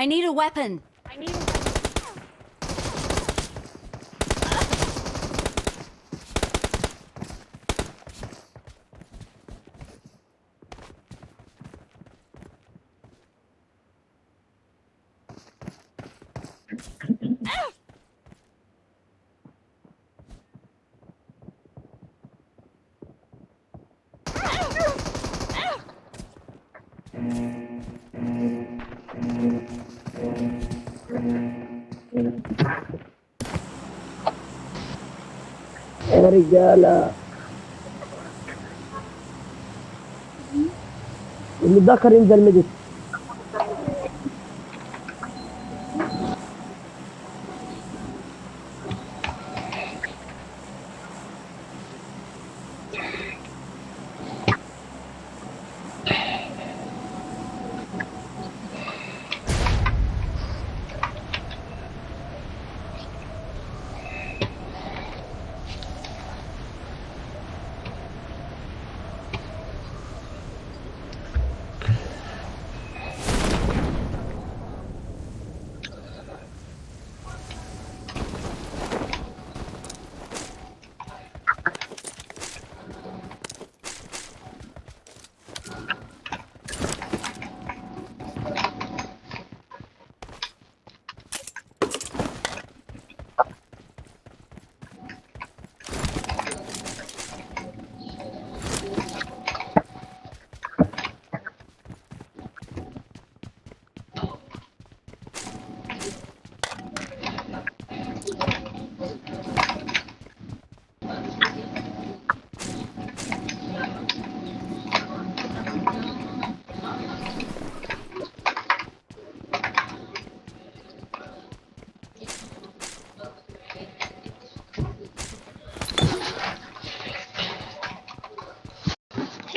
I need a weapon. يا رجالة اللي ذكر ينزل ميدت.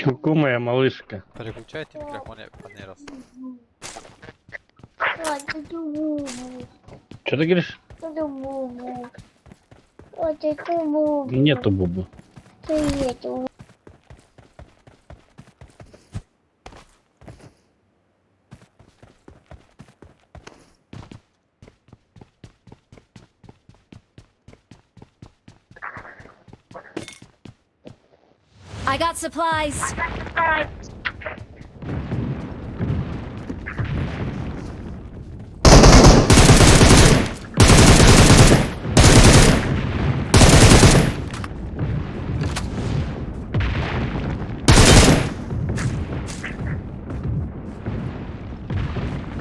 Ку-ку, моя малышка. Переключайте мікрофон, пане раз. Что ты говоришь? Нету бубу. I got supplies.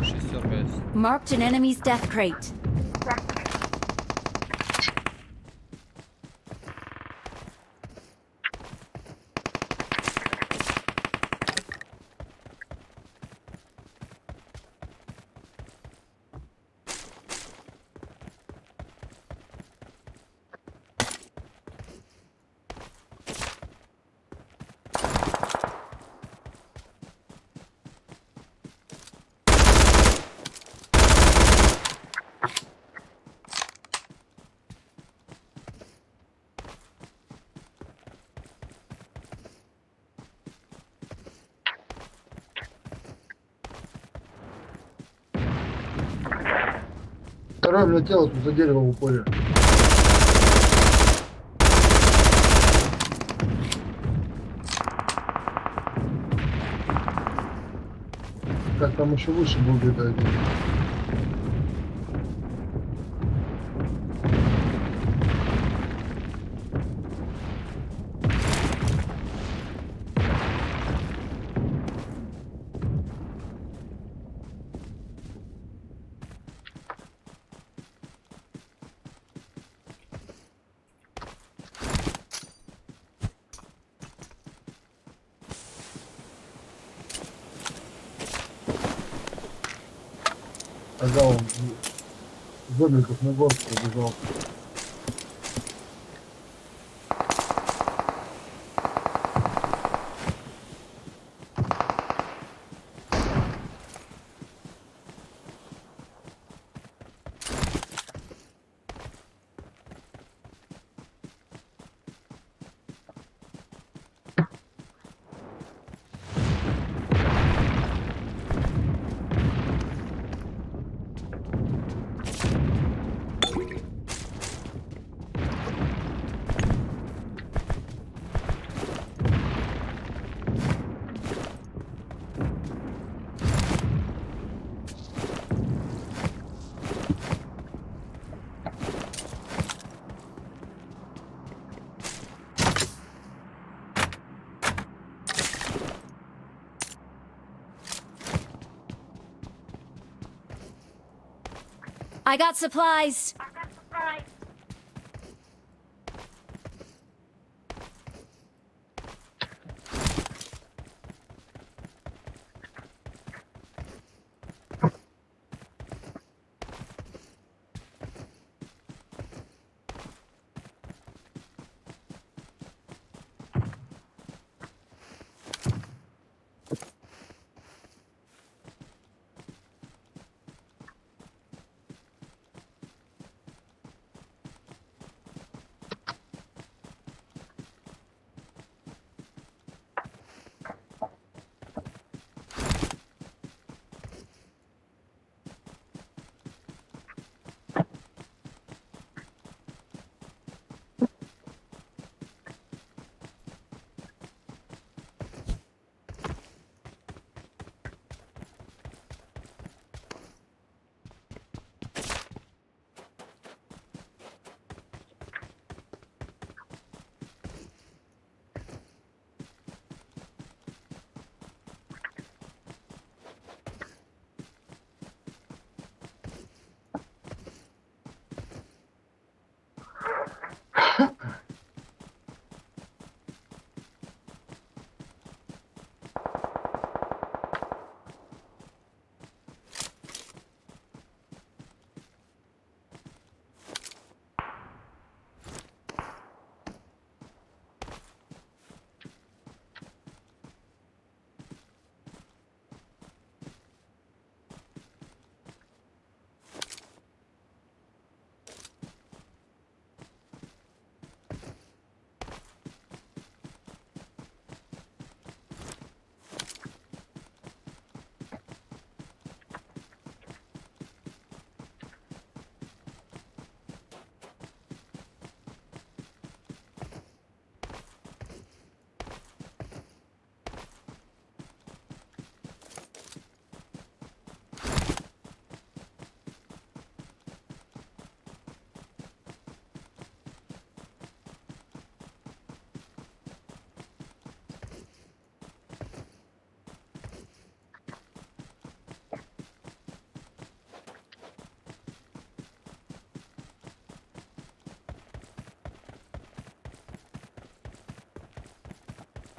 Шестерка є. Marked an enemy's death crate. Второй влетел за дерево в упоре. Как там еще выше был где-то один. Ага, он в домиках на горку побежал. I got supplies.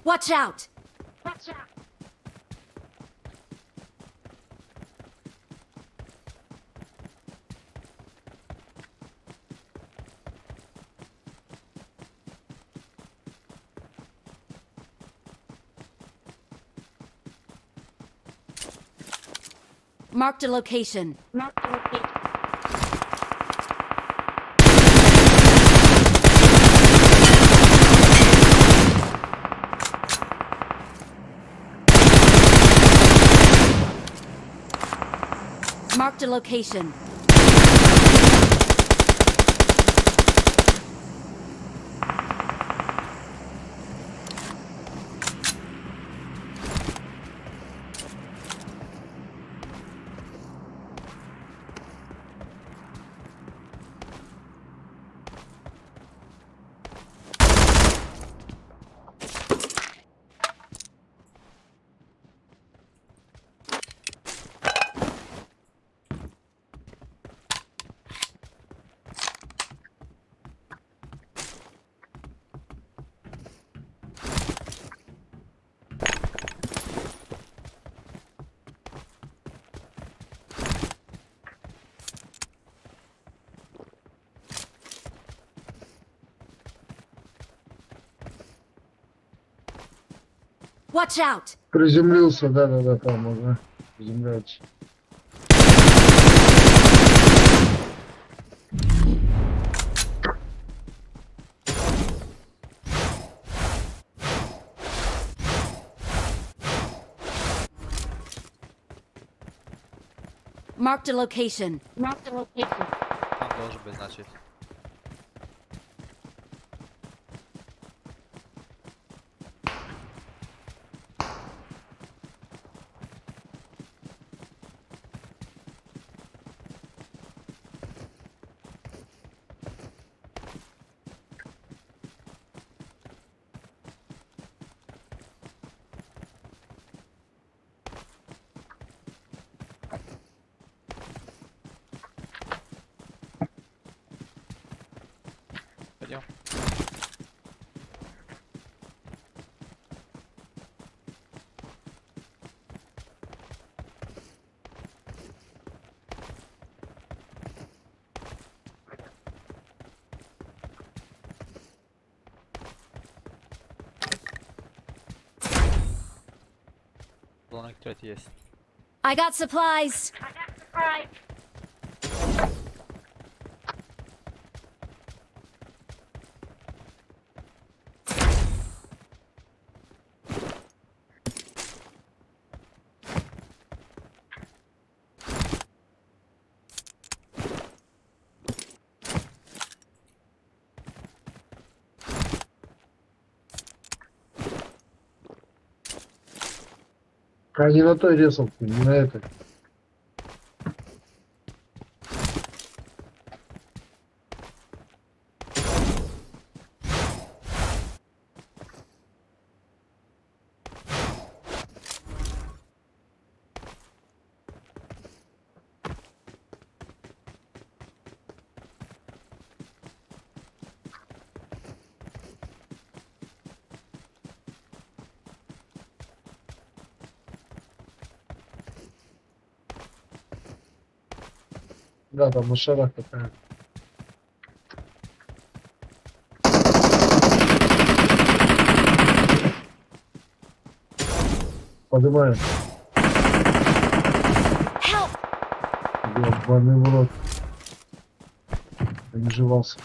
Watch out! Marked a location. Marked a location. Watch out! Приземлился, да, там уже приземляется. Marked a location. Там должен быть, значит. полетів. Бланок третій є. I got supplies. А не на той ресовке, не на этой. Да, там машина такая. Поднимаем. Help! Ебаный в рот. Я не жевался.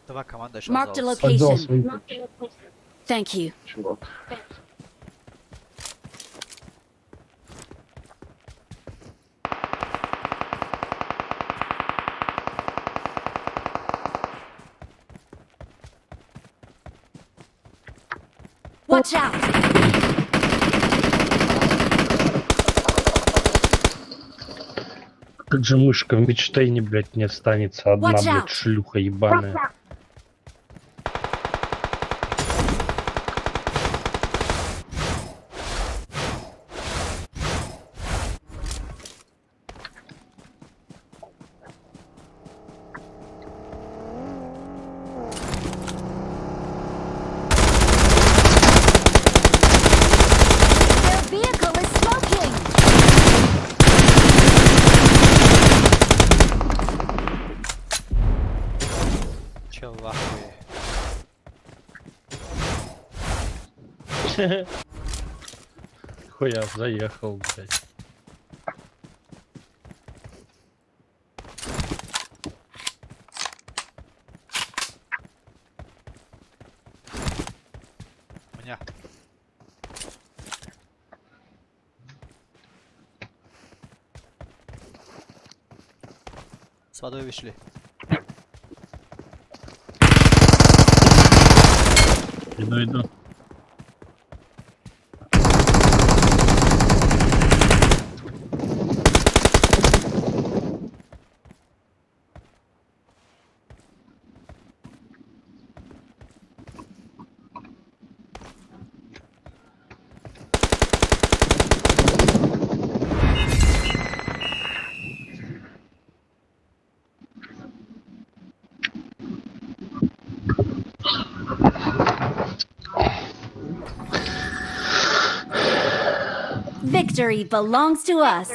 Два команда ще Marked a осталась. Поднял location. свои Thank you. чувак. Watch out! Как же мышка в Мидштейне, блядь, не останется одна, Watch блядь, out. шлюха ебаная. Their vehicle is smoking! Чел в ахуї. Хуя, заехал, блядь. У меня. С водой вышли. Иду. Victory belongs to us.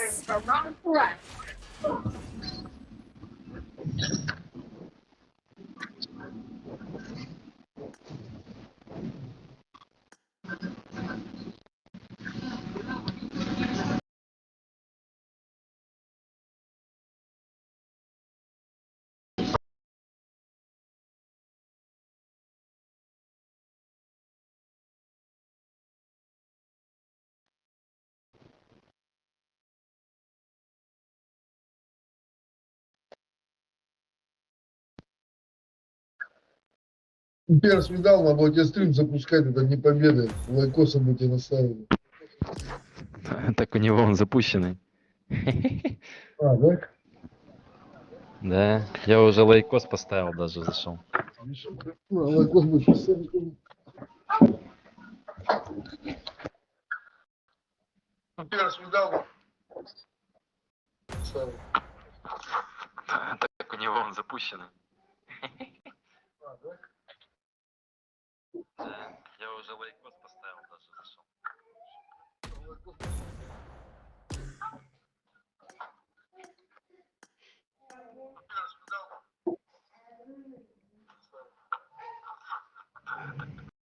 Перс видал, надо было тебе стрим запускать, это не победа. Лайкоса бы тебе наставили. Так у него он запущенный. А, да? Да, я уже лайкос поставил, даже зашел. Лайкос будет писать. Перс видал? Так у него он запущенный. Да, я уже лайкос поставил, даже зашел.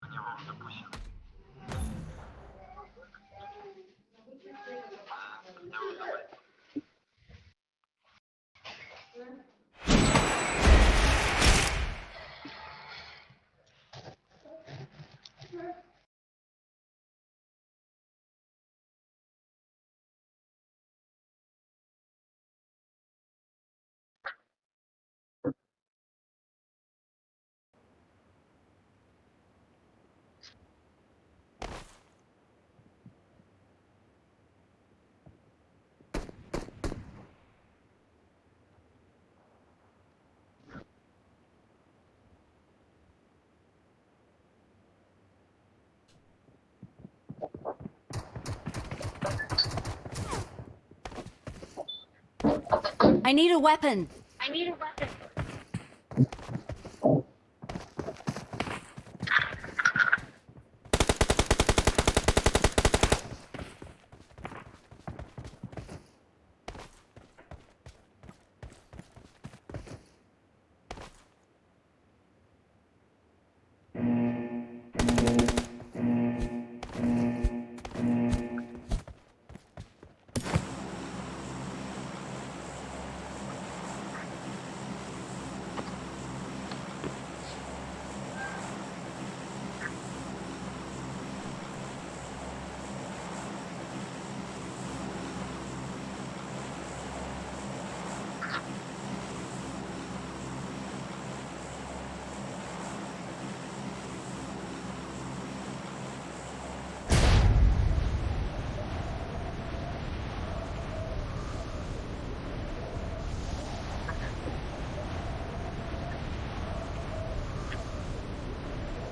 У него он запущенный. Да, я уже лайкос. I need a weapon.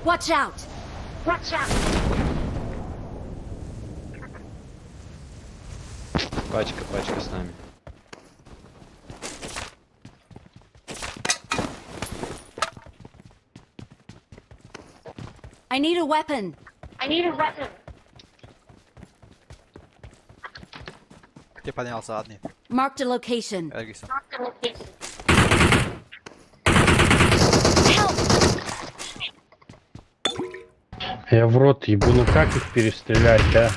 Watch out! Пачка с нами. I need a weapon. Где поднялся одни? Marked a location. Эргисон. Help! Я в рот ебу, ну как их перестрелять, а?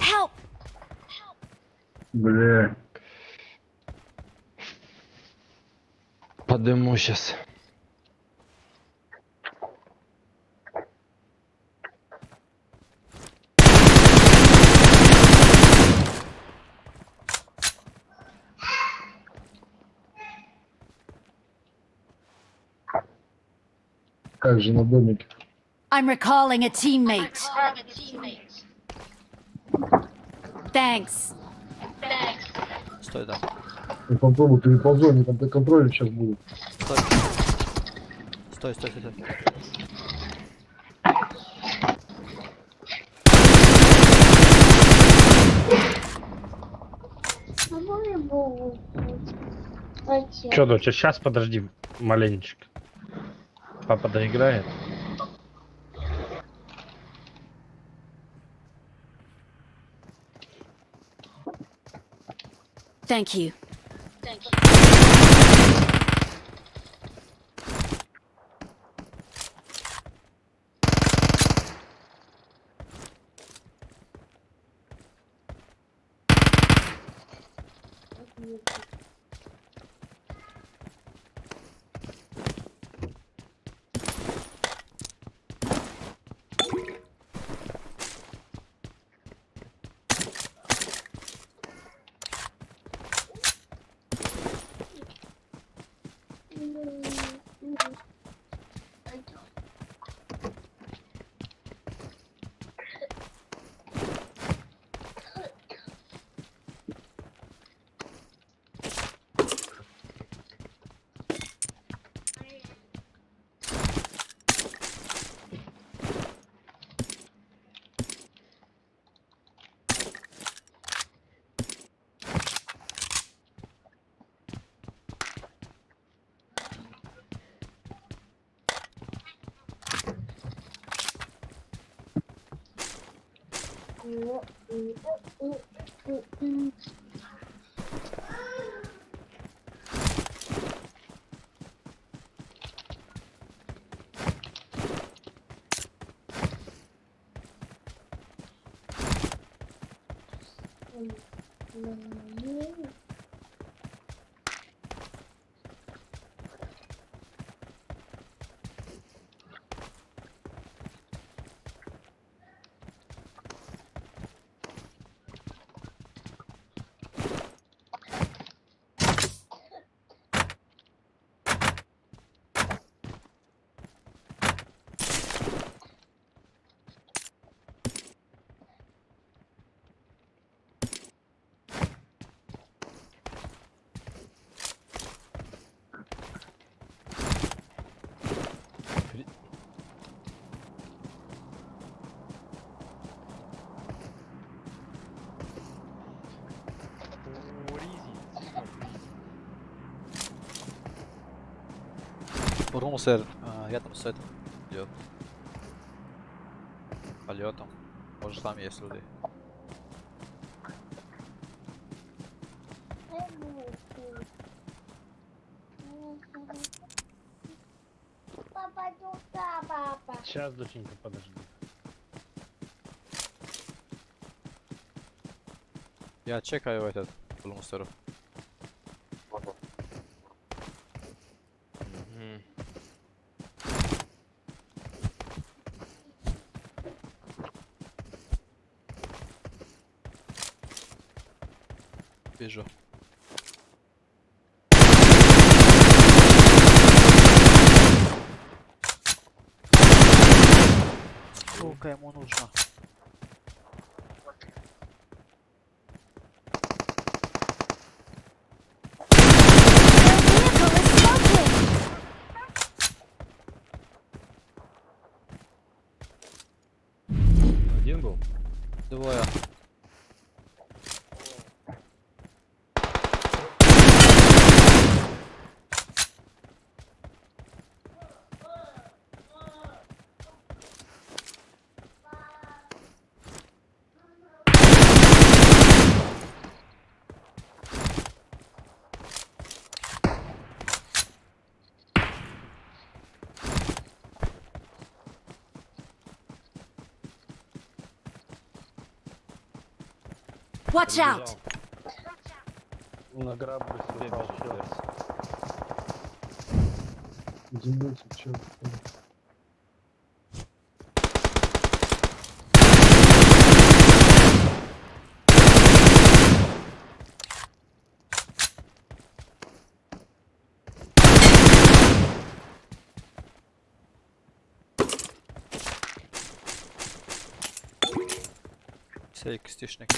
Help! Бля. Подыму сейчас. Как же на домике? I'm recalling a teammate. Thanks. Стой, да. Я попробую переползу, они там по контролю сейчас будут. Стой. Стой. Чё, доча, сейчас подожди маленечко. Папа доиграет. Thank you. Румусер рядом с этим идет. Полетом. Может там есть люди. Папа, туда, папа. Сейчас, доченька, подожди. Я чекаю этот Румусер. Мгм. Вижу. Сколько ему нужно? Their vehicle is smoking! Один был? Двое. Watch out! На граб бы съехал, чё. Землёцик, чё? Все кстишники.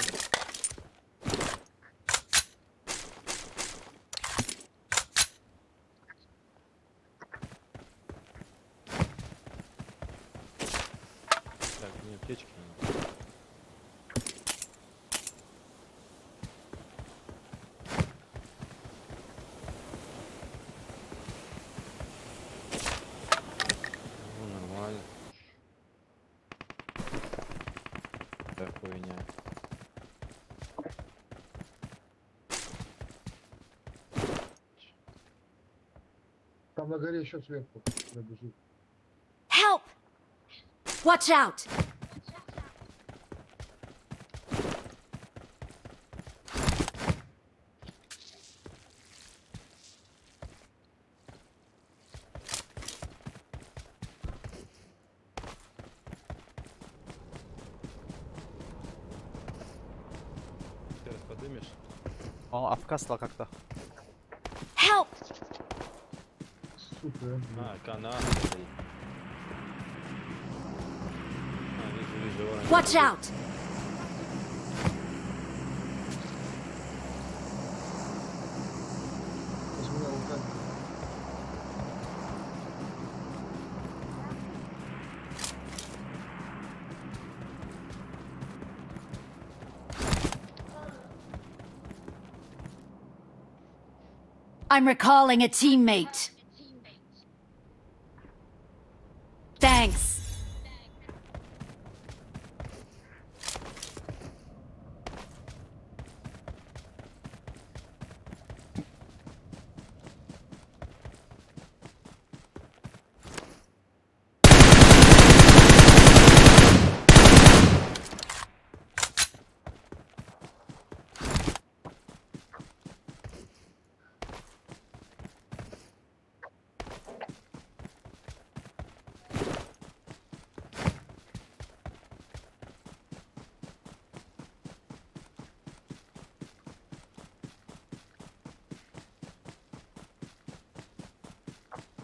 Так, мне аптечки надо. Ну, нормально. Так, хуйня. Там на горе еще сверху пробежит. Help! Watch out! Ты раз подымешь? Он обкастал как-то. Help! Сука, а. А, канал. А, вижу, оранжевый. Watch out! С меня руками. I'm recalling a teammate. Thanks.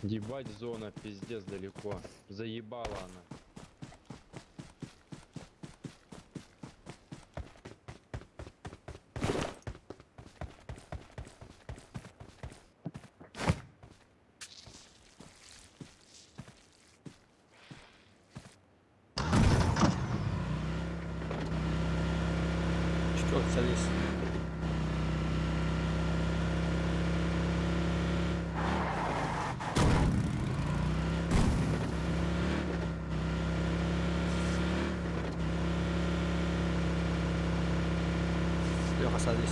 Ебать, зона пиздец далеко. Заебала она. Четвертый садись. Леха, садись.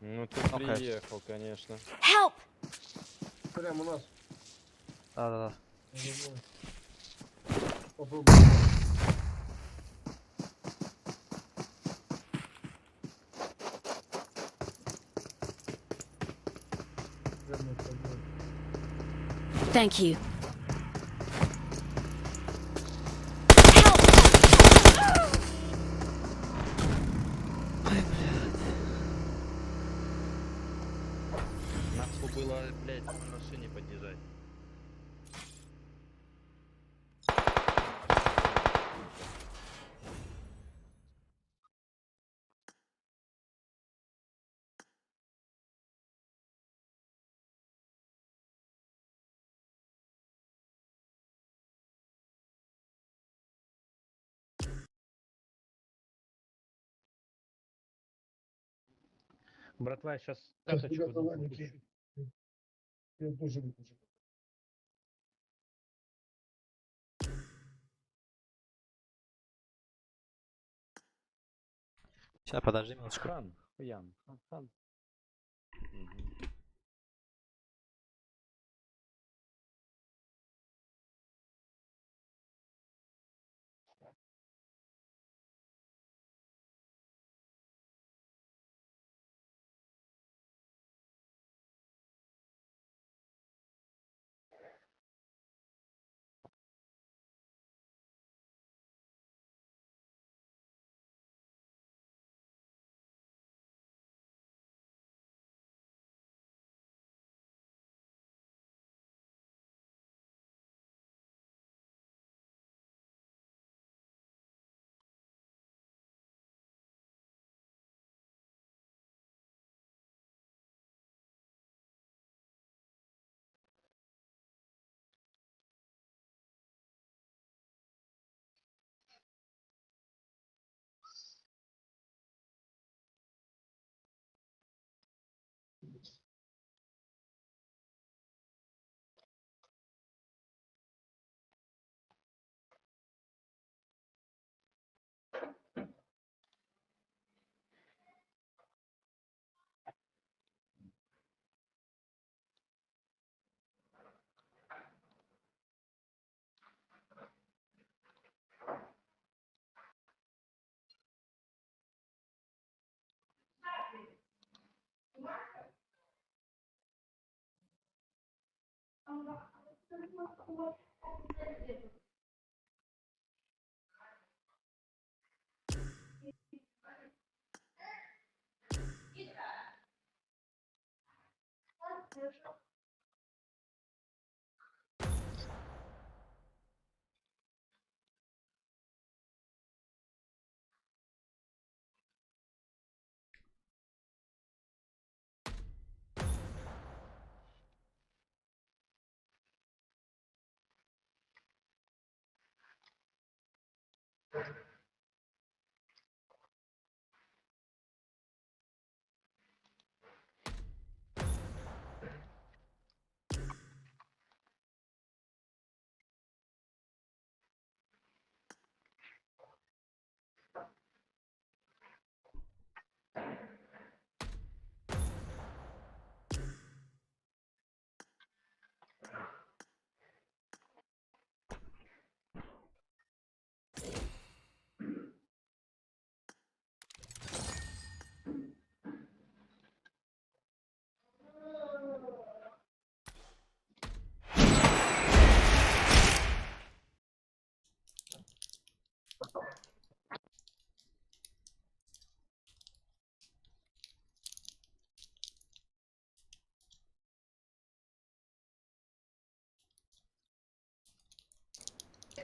Ну ты Окей. приехал, конечно. Help! Прямо у нас. Да-да-да. Попробуй. Прямо под ним. Thank you. Нахуй было, блядь, на машине подъезжать. Братва, я сейчас Сейчас, каточку ребята, дам, Ваники. выпущу. Я тоже выпущу. Сейчас, подожди минуточку. Хан, хуян, хан. Мгм.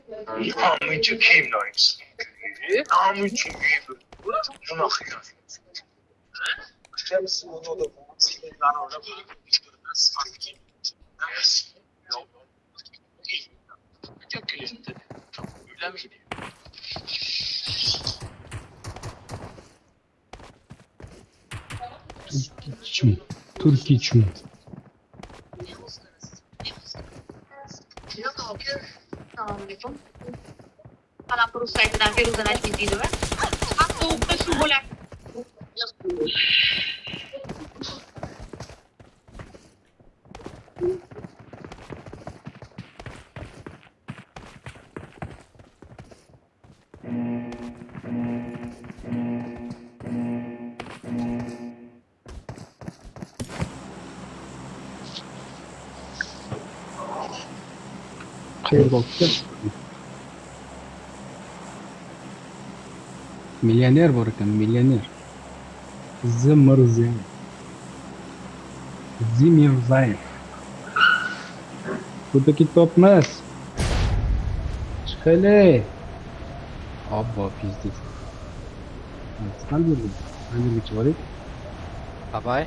Namı çekeyim nice. Namı çekeyim. Bunu akıyor. Hepsi onu da ben orada yok. Çok güldü. Öyle miydi? Türkiç mi? Assalamualaikum. Kalau perlu saya terakhir udah nanti di luar. Aku kesubulan. Milyoner var kan, milyoner. Zımarzayev. Zimirzayev. Buradaki topmaz. Çıkale. Abba pizdik. Standırdım. Hangi bir çavarik? Abay.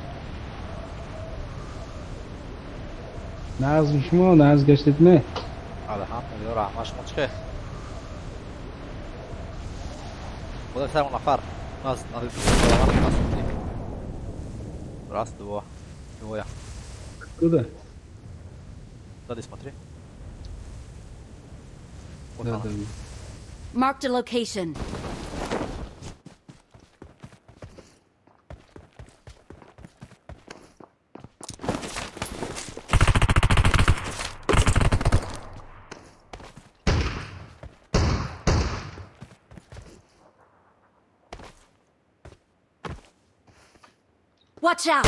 Nazmış mı? Naz geçletme. Alhamdulillah rahmash mochke. Bular sar nafar. Naz Раз, два. Двое. Куда? Сзади смотри. Вот Да, она. да. Marked a location. Watch out!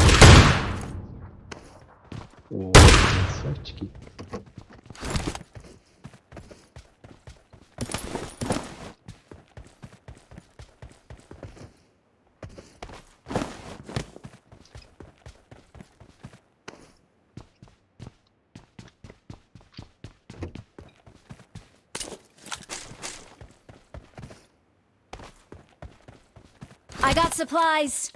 О, красавчики. I got supplies.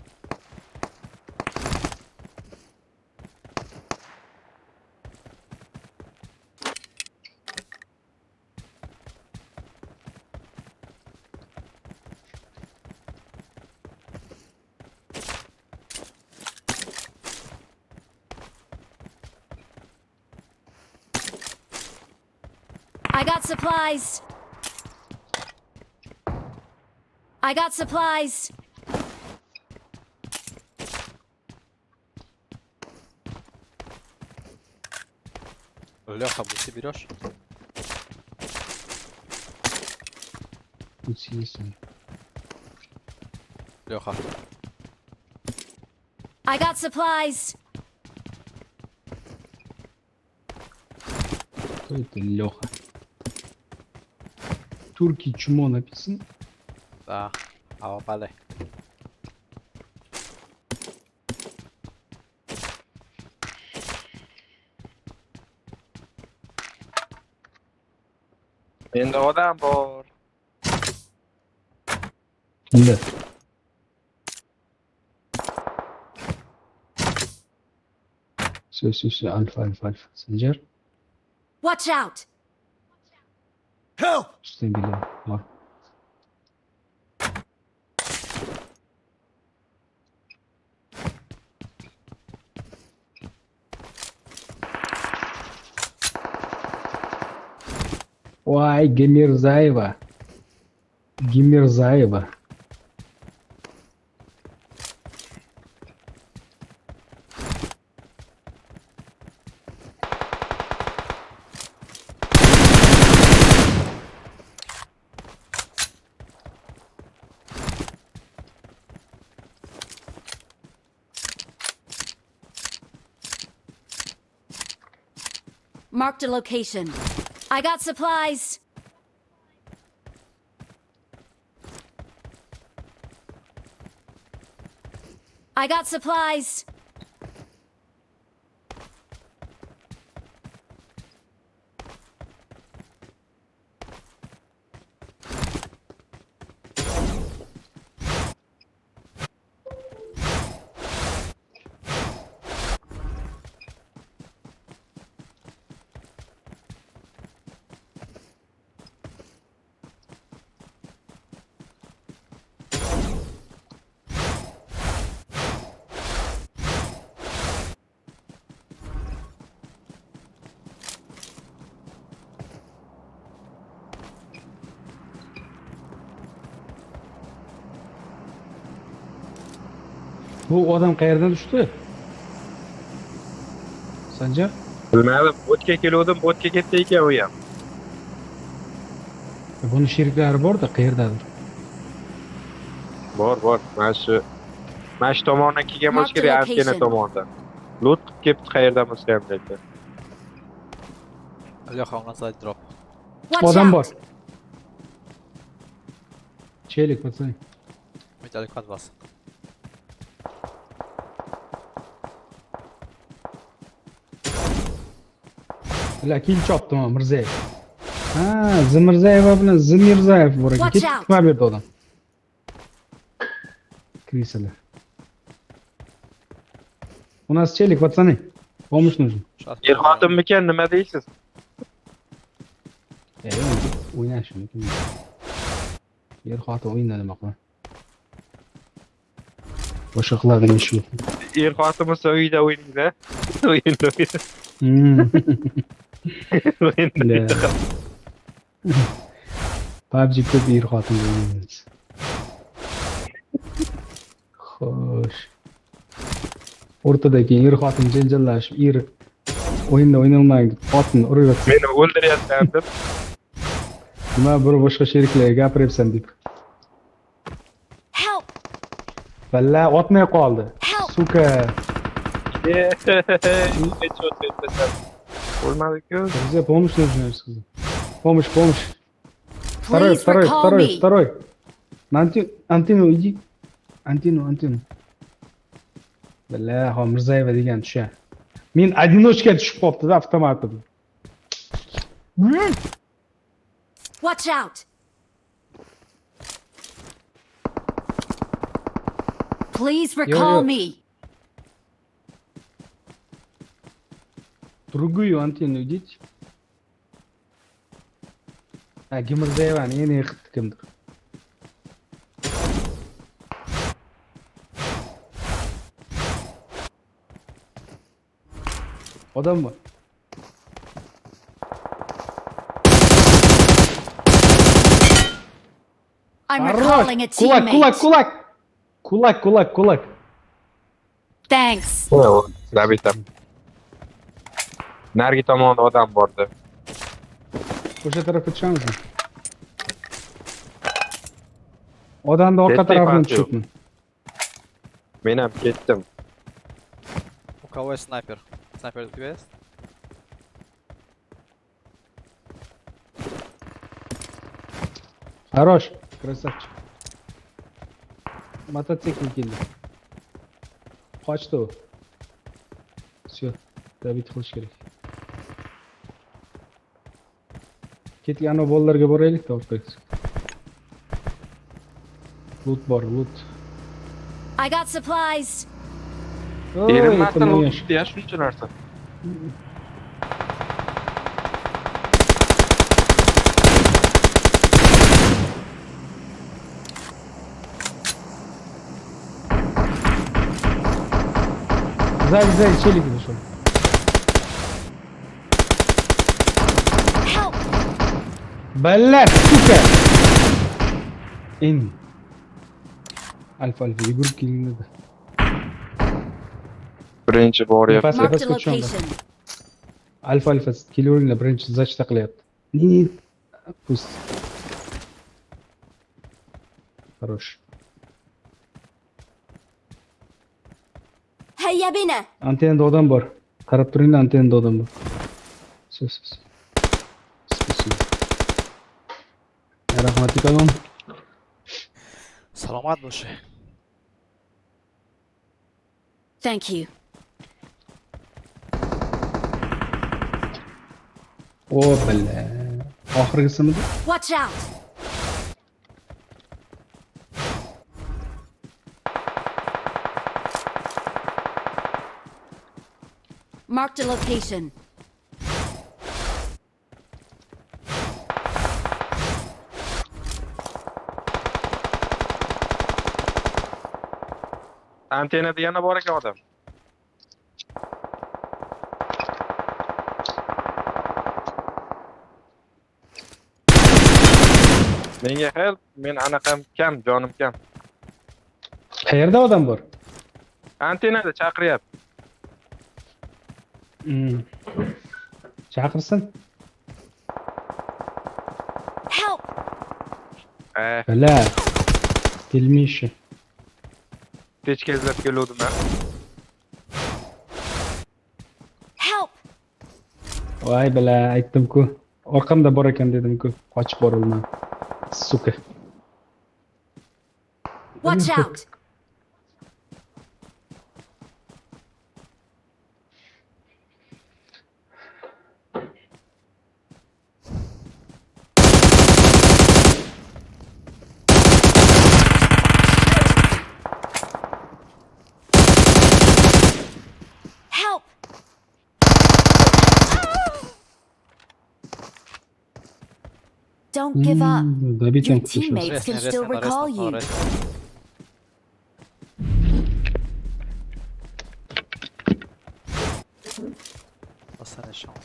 I got supplies. I got supplies. Леха, бусы берешь? Интересно. Леха. I got supplies. Кто это Леха? Турки чмо написано? Да. А вale. Viendo odan por. Да. Все, альфа. Сенджер. Watch out! Что я билет? Var. Vay Gemirzaeva. Gemirzaeva. Marked a location. I got supplies. I got supplies. Bu odam qayerdan tushdi? Sanjar? Bilmadim, o'tga keluvdim, o'tga ketdi ekan u ham. Buni sheriklari bor-da, qayerdadir? Bor. Mana shu tomondan kelgan bo'lsa kerak, Mark the antena location. tomondan. Lut qilib ketdi qayerdan bo'lsa ham lekin. Леха, у нас сзади дроп. Watch Odam bor. out! Chelik, пацаны. Мы далеко от вас. Ular kill chopdi Mirzayev. Ha, Zimirzayeva bilan Zimirzayev bor ekan. Watch Ketib out. qilma berdi odam. Kirisalar. У нас челик, пацаны. Помощь нужен. Сейчас. Er-xotinmikan, nima deysiz? O'ynash mumkin. Yer xotin o'yinda nima qiladi? Boshqa qiladigan ish yo'q. Er-xotin bo'lsa uyda o'ynaydi. O'yinda. O'yinda. PUBG ko'p yer xotin o'ynaymiz. Xo'sh. O'rtadagi er xotin janjallashib, er o'yinda o'ynolmaydi, xotin uraversa. Meni o'ldiryapsan deb. Nima bir boshqa sheriklarga gapiryapsan deb. Help! Valla otmay qoldi. Help! Suka. O'lmadi-ku. Bizga помощь нужна, сказал. Помощь. Please recall me. Второй. На антенну иди. Антенну. Valla, ha Mirzayeva degan tusha. Men одиночка tushib qolibdi-da avtomat bilan. Watch out! Please recall me. Другую антенну идите. Mirzayevani yana yiqitdi kimdir. Odam bor. I'm recalling a teammate. Kulak. Thanks. Zabitam. Nargi tomonda odam bordi. O'sha tarafga tushamiz. Odamni orqa Ketdik, tarafidan Fatih. tushibman. Men ham ketdim. У кого есть снайпер? Снайпер у тебя есть? Хорош, красавчик. Mototsikl keldi. Qochdi u. Всё, zabit qilish kerak. Ketgan bolalarga boraylik, topdik. Loot bor, loot. I got supplies. Erimmasdan o'tdi ya shuncha narsa. Сзади, челик зашел. Help! Блядь, сука! Ин. Alfa, yugurib kelinglar. Birinchi boryapti. Pastga Marked a tushamiz. location. Alfa, kelaveringlar, birinchi zachta qilyapti. Не, пусть. Хорош. Hayya bina. Antennada odam bor. Qarab turinglar, antennada odam bor. Sus. Rahmat kalom. Salomat bo'lishi. Thank you. O balla. Oxirgisimidi? Watch out! Marked a location. Antennada yana bor ekan odam. Menga help, men anaqam kam, jonim kam. Qayerda odam bor? Antenada chaqiryapti. Chaqirsin. Help! Bala. Bilmishi. Hech kezlab keluvdim ha. Help! Voy bala, aytdim-ku. Orqamda bor ekan dedim-ku. Qochib borilman. Suka. Watch out! Help! Don't give up. Добить Your он кушал. teammates can still recall you. Последний шанс.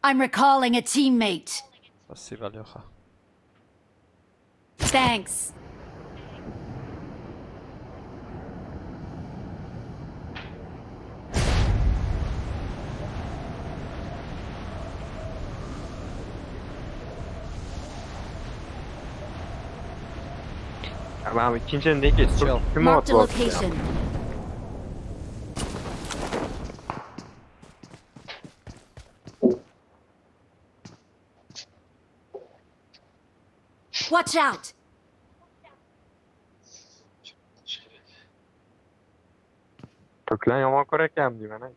I'm recalling a teammate. Спасибо, Леха. Thanks. Ama ikkinchini nega Chill. kim Marked a otib location. Watch out! To'klan yomon ko'rakan deyman.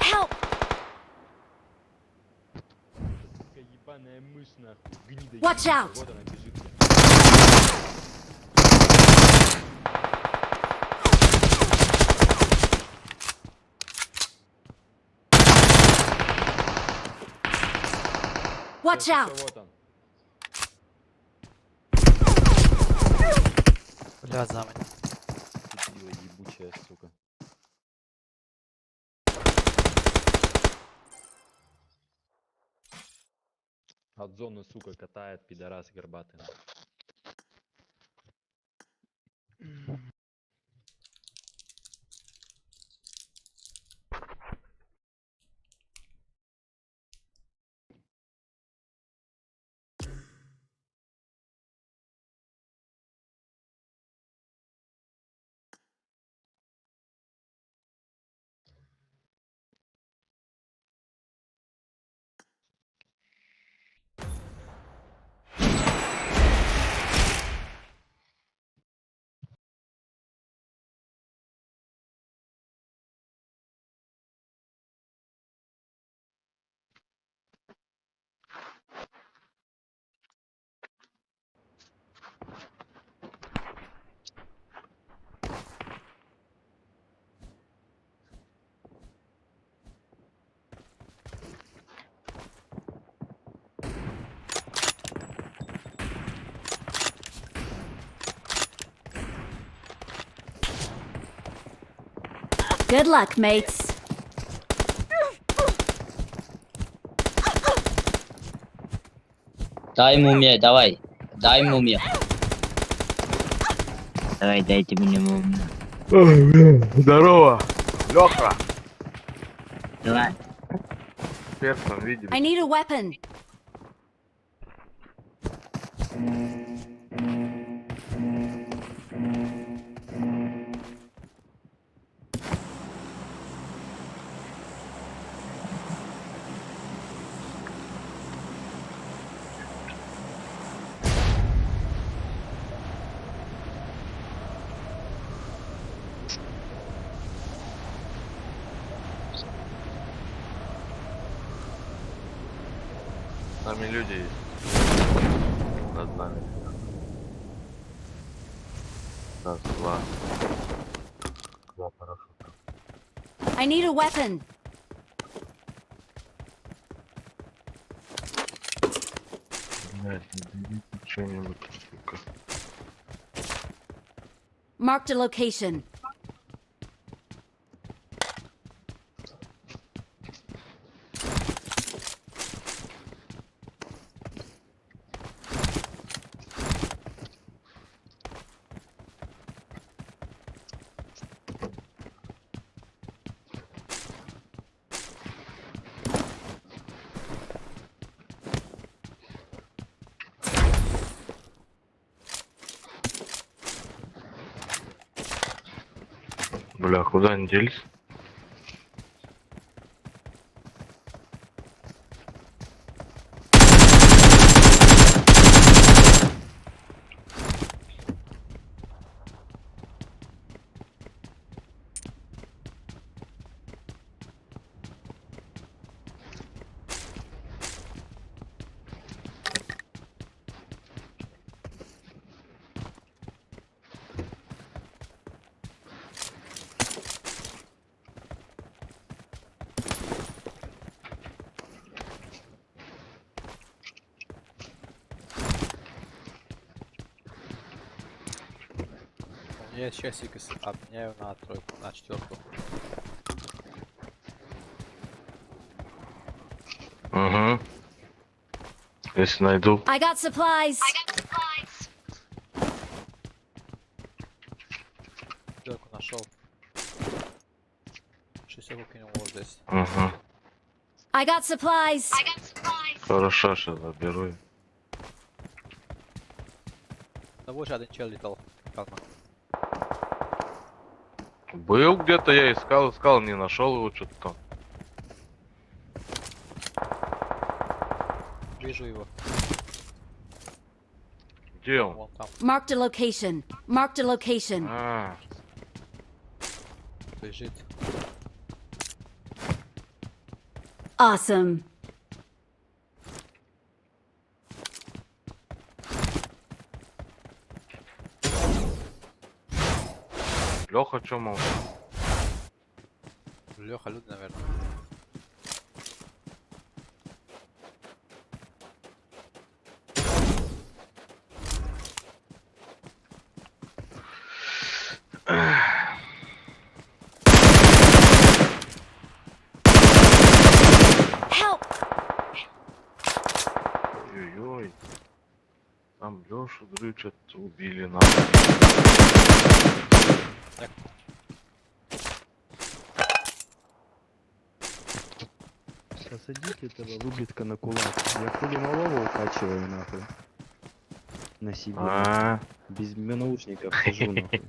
Help! Ебаная мышь, нахуй. Гнида Watch ебаная. out! Вот она бежит. Watch out! Вот он. Блядь, за мной. Дебила ебучая, сука. От зоны, сука, катает, пидорас горбатый. Good luck, mates. Дай мумия, давай. Дай мумию. Давай, дайте мне мумию. Здорово. Лёха. Давай. Персон, видели? I need a weapon. С нами люди есть. Над нами. Раз, два. Два парашюта. I need a weapon. Что-нибудь, сука. Marked a location. Бля, куда они делись? Я сейчас X обменяю на тройку, на четверку. Угу. Если найду. I got supplies. Четверку нашел. 60 кинул вот здесь. Угу. I got supplies. Хорошо, сейчас заберу. Да вот же один чел летал. Ладно. Был где-то, я искал, не нашел его что-то там. Вижу его. Где он? Вон там Marked a location. Marked a location. А, лежит. Awesome. Леха, чё мол? Леха люд, наверное. Help! Ой-ой-ой. Там Лешу дрючат, убили нахуй. Посадите этого вублитка на кулак. Я хули малого укачиваю нахуй. На себе. А, Без наушников хожу нахуй.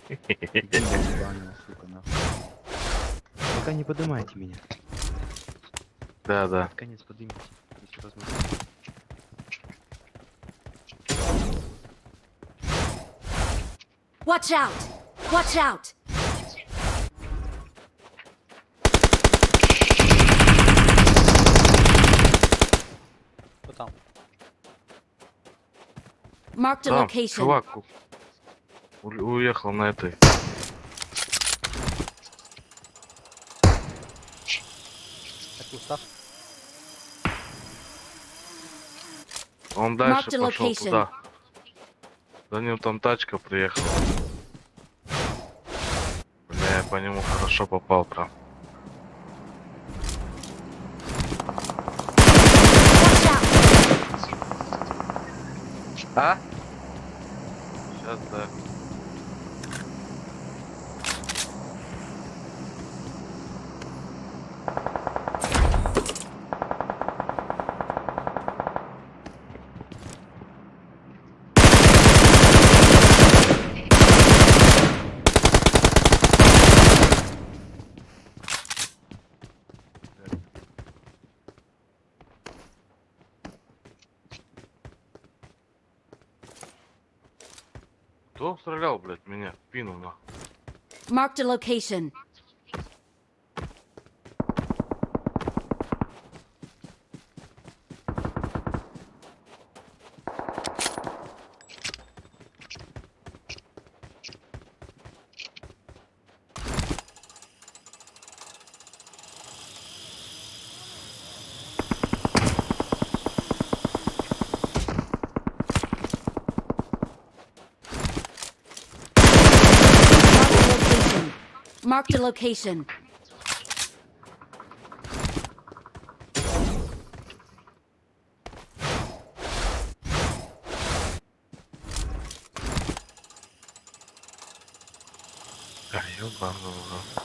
Гимн ебаного, сука, нахуй. Пока не поднимайте меня. да. В конец поднимите, если возможно. Watch out! Watch out! Кто там? Marked a Там, location. чувак уехал на этой. На кустах? Он дальше Mark the пошел location. туда. За ним там тачка приехала. Бля, я по нему хорошо попал прям. Watch out! А? Сейчас да. Кто стрелял, блядь, меня в спину нахуй? Marked a location. Marked a location. Да ёбаный в рот.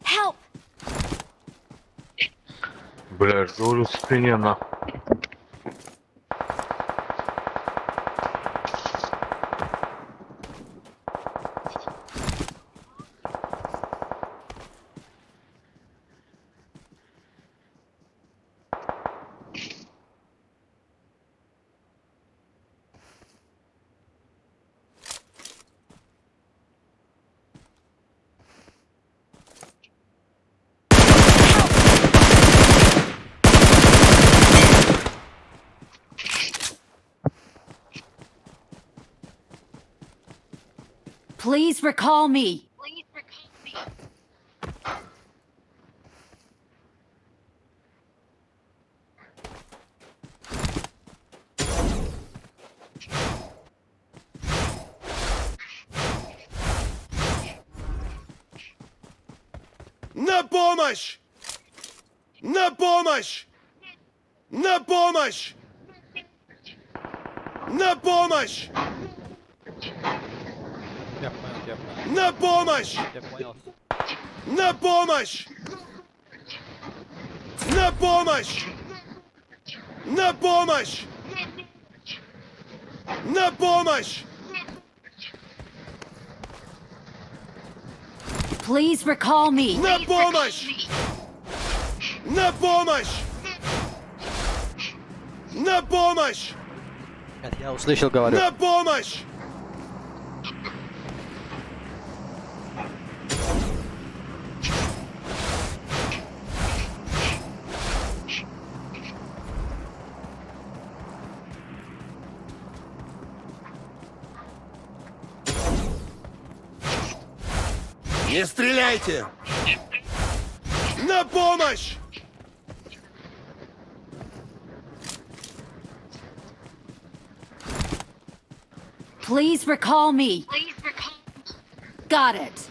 Help! Бля, жду в спине на. Please recall me. На помощь! На помощь! На помощь! На помощь! Я понял. На помощь! Я понял. На помощь! На помощь! На помощь! На помощь! Please recall me. На помощь! На помощь! На помощь! Нет, я услышал, говорю. На помощь! Не стреляйте! На помощь! Please recall me. Got it.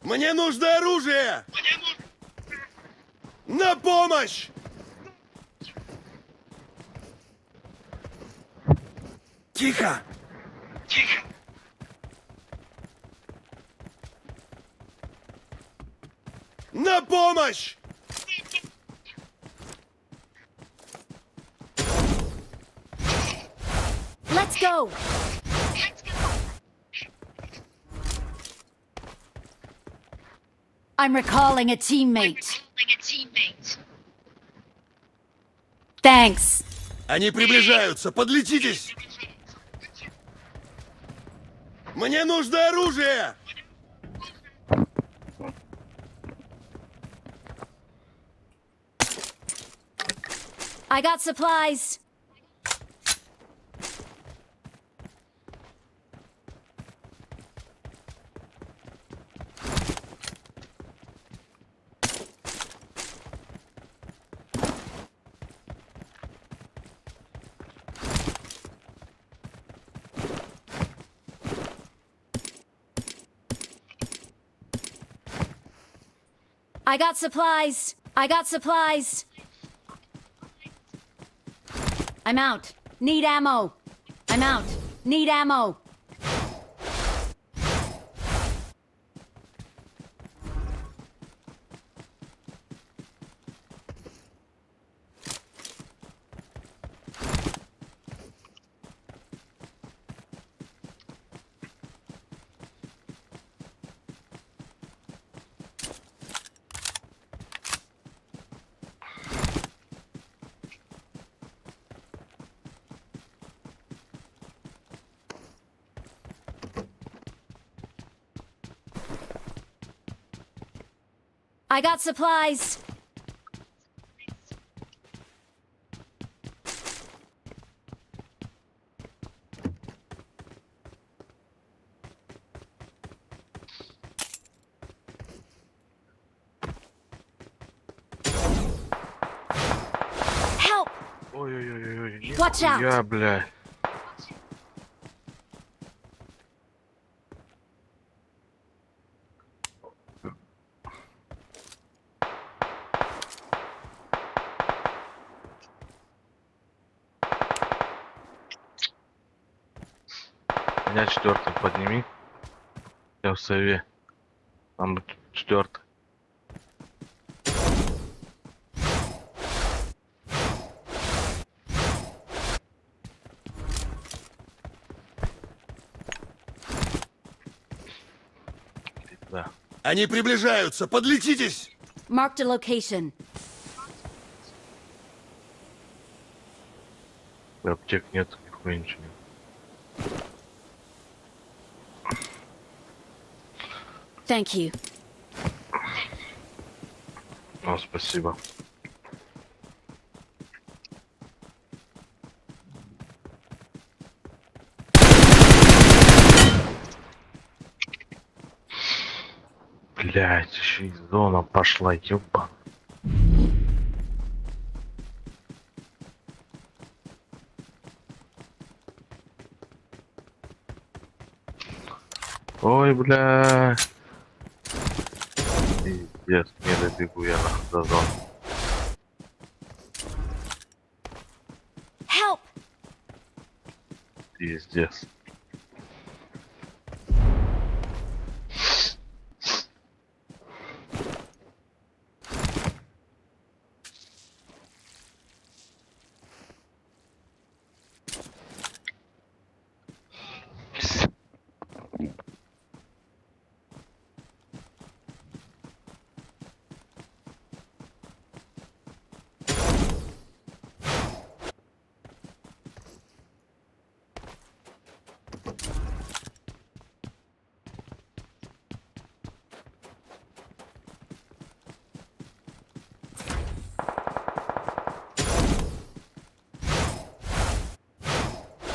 Мне нужно оружие! На помощь! Тихо! Тихо! На помощь! Let's go. I'm recalling a teammate. Thanks. Они приближаются, подлетитесь! Мне нужно оружие! I got supplies. I got supplies. I got supplies. I'm out. Need ammo. I'm out. Need ammo. I got supplies. Help! Ой-ой-ой-ой. Watch out. Я, бля. Меня четвертый подними. Я в сове. Там четвертый. Да. Они приближаются, подлетитесь! Marked a location. Аптек нет, нихуя ничего нет. Thank you. О, спасибо. Блять, еще и зона пошла, ёбан. Ой, бля. Пиздец, не добегу я нахуй до зоны. Help! Пиздец.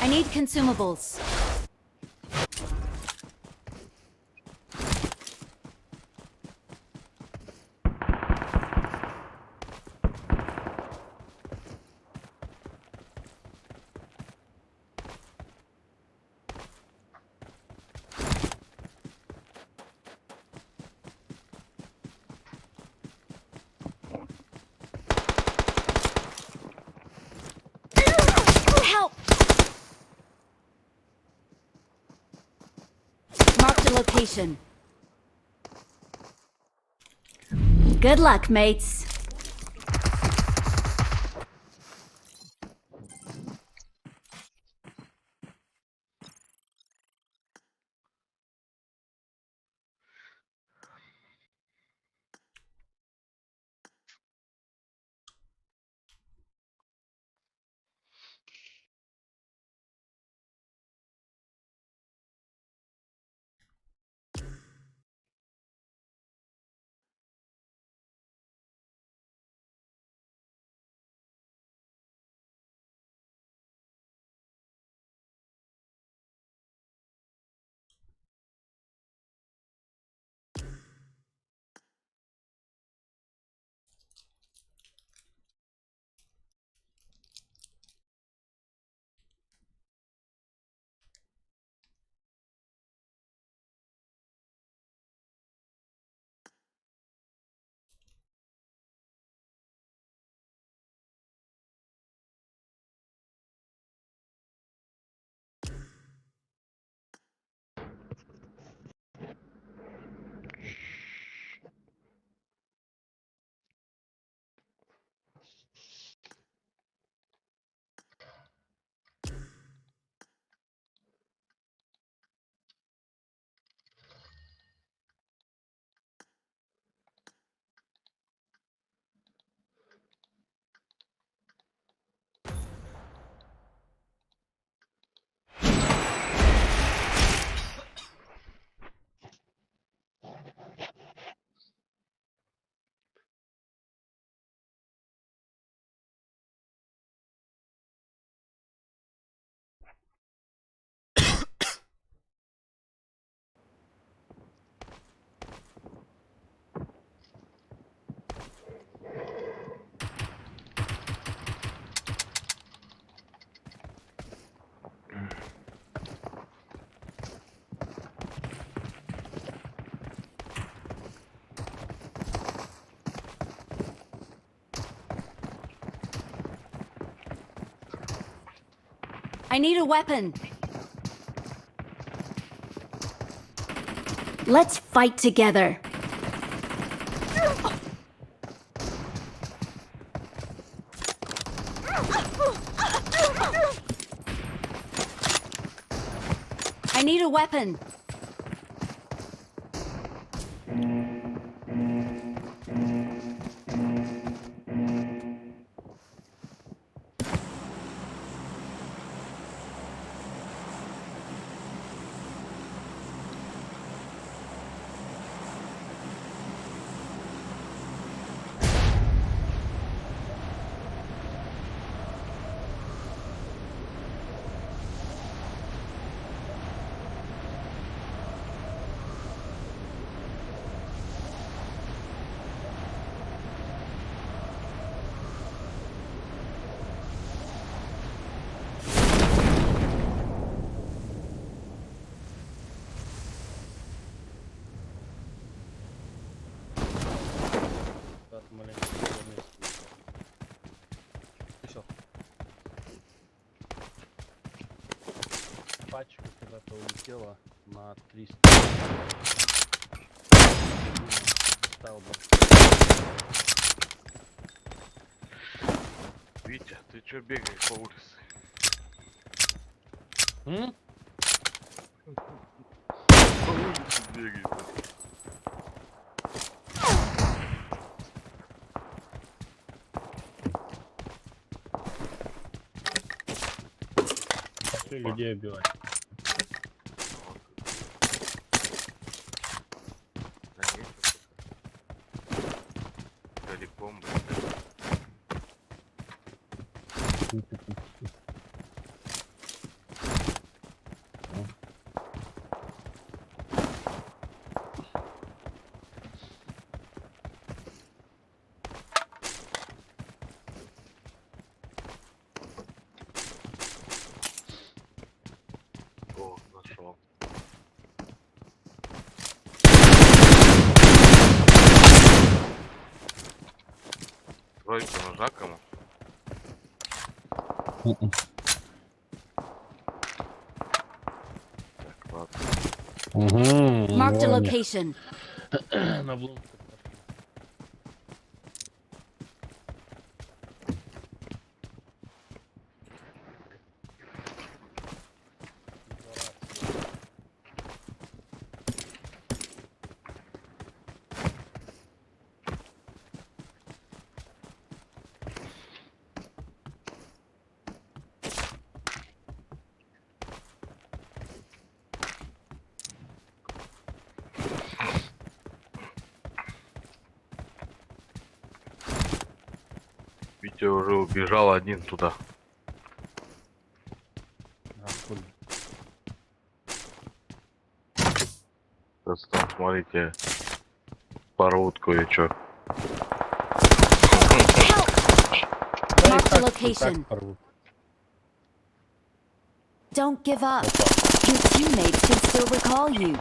I need consumables. Help! Marked a location. Good luck, mates. I need a weapon. Let's fight together. I need a weapon. От маленькой скорости. Еще. Пачка куда-то улетела на 300. Сталбер. Витя, ты чё бегаешь по улице? М? По улице бегаешь. Пошли людей убивать. Да нечего. Далеко, блядь. О, нашел. Тройку ножа кому? Так, ладно. Marked a location. На блунку. Витя уже убежал один туда. Сейчас там, смотрите, порвут кое-что. Marked a location. Don't give up. Your teammates can still recall you.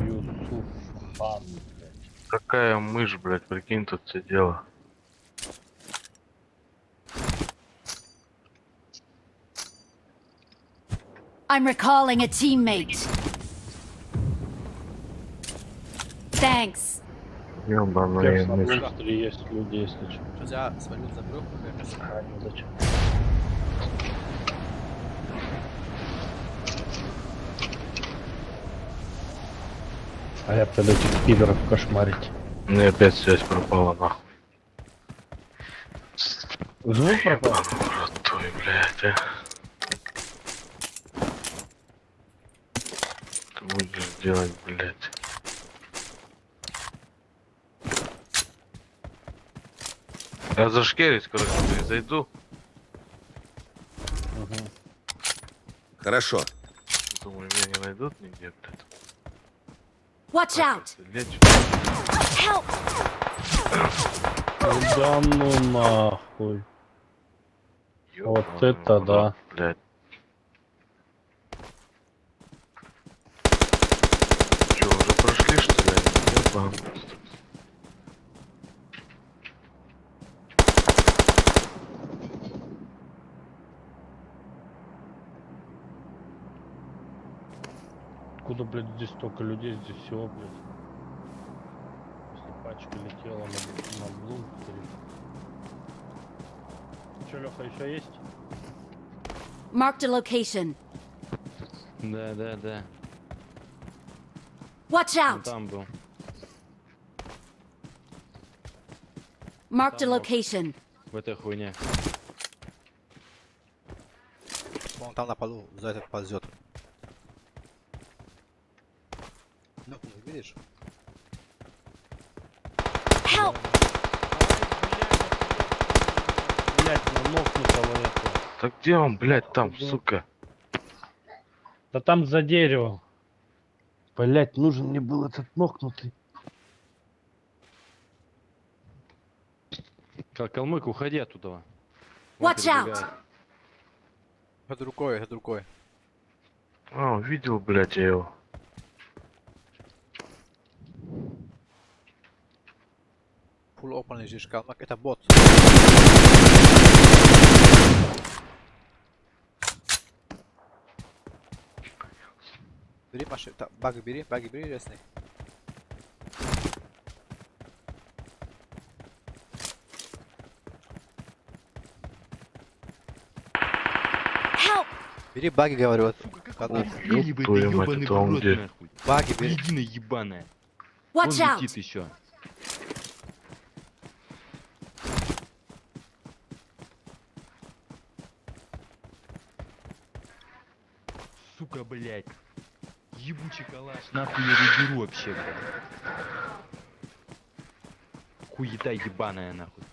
Юсуфхан, блядь. Какая мышь, блядь, прикинь, тут все дело. I'm recalling a teammate. Thanks. Ёбаная На мышь. монстре есть люди, если что. Сейчас я свалю за брюхо, конечно. А, не зачем. А я под этих пидоров кошмарить. Мне опять связь пропала, нахуй. Звук пропал? Рот твой, блядь, а. Ты будешь делать, блядь. Я зашкерюсь, короче, зайду. Хорошо. Думаю, меня не найдут нигде, блядь. Watch out. Лечу. Help. Да ну нахуй. Вот это да. Блядь. Че, уже прошли, что ли? ебаный. Откуда, блядь, здесь столько людей, здесь всего, блядь. Если пачка летела на блум, Че, Леха, еще есть? Marked a location. Да, да, да. Watch Он out! там был. Marked a Там ног. location. В этой хуйне. Он там на полу, за этот ползет. Ну, видишь? Help! Блядь, на нокнутого этого. Так где он, блядь, там, сука? Да там за деревом. Блядь, нужен мне был этот нокнутый. Калмык, уходи оттуда. Watch out! Это рукой, это рукой. А, увидел, блядь, я его. Full open лежишь, Калмак, это бот. Бери машину, баги бери, ясный. Help! Бери баги, говорю, вот. Ёб твою мать, это он где? Баги бери. Единая ебаная. Он Watch out! летит еще. Сука, блядь. Ебучий калаш. Нахуй я его беру вообще, блядь. Хуета ебаная, нахуй.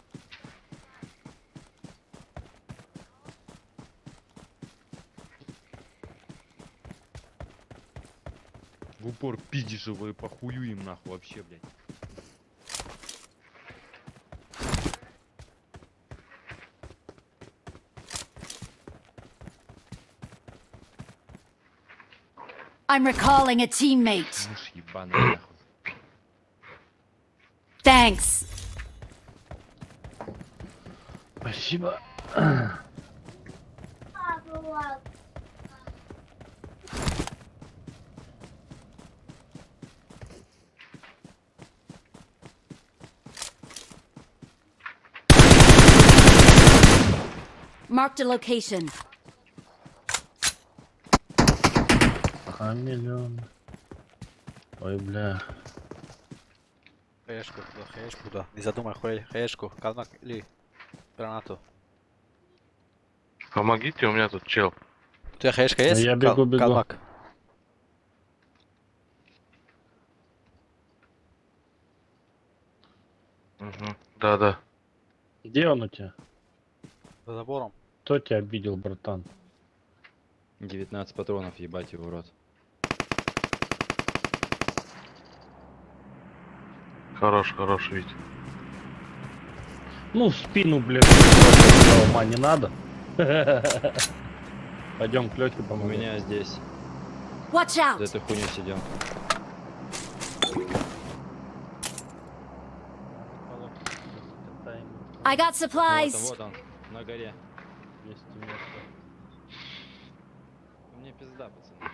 В упор пиздишь его и похую им нахуй вообще, блядь. I'm recalling a teammate. Мышь ебаная, нахуй. Thanks. Спасибо. Marked a location. Хамелеон. Ой, бля. Хаешку, да. Не задумай, хаешку, Калмак или гранату. Помогите, у меня тут чел. У тебя хаешка есть? Я бегу. Калмак. Угу. Да. Где он у тебя? За забором. Кто тебя обидел, братан? 19 патронов, ебать его в рот. Хорош, Витя. Ну, в спину, блядь, ума не надо. Пойдем к Лёхе У помогу. меня здесь. Watch За out! этой хуйней сидел. I got supplies. Вот он, на горе. 200 метров. Мне пизда, пацаны.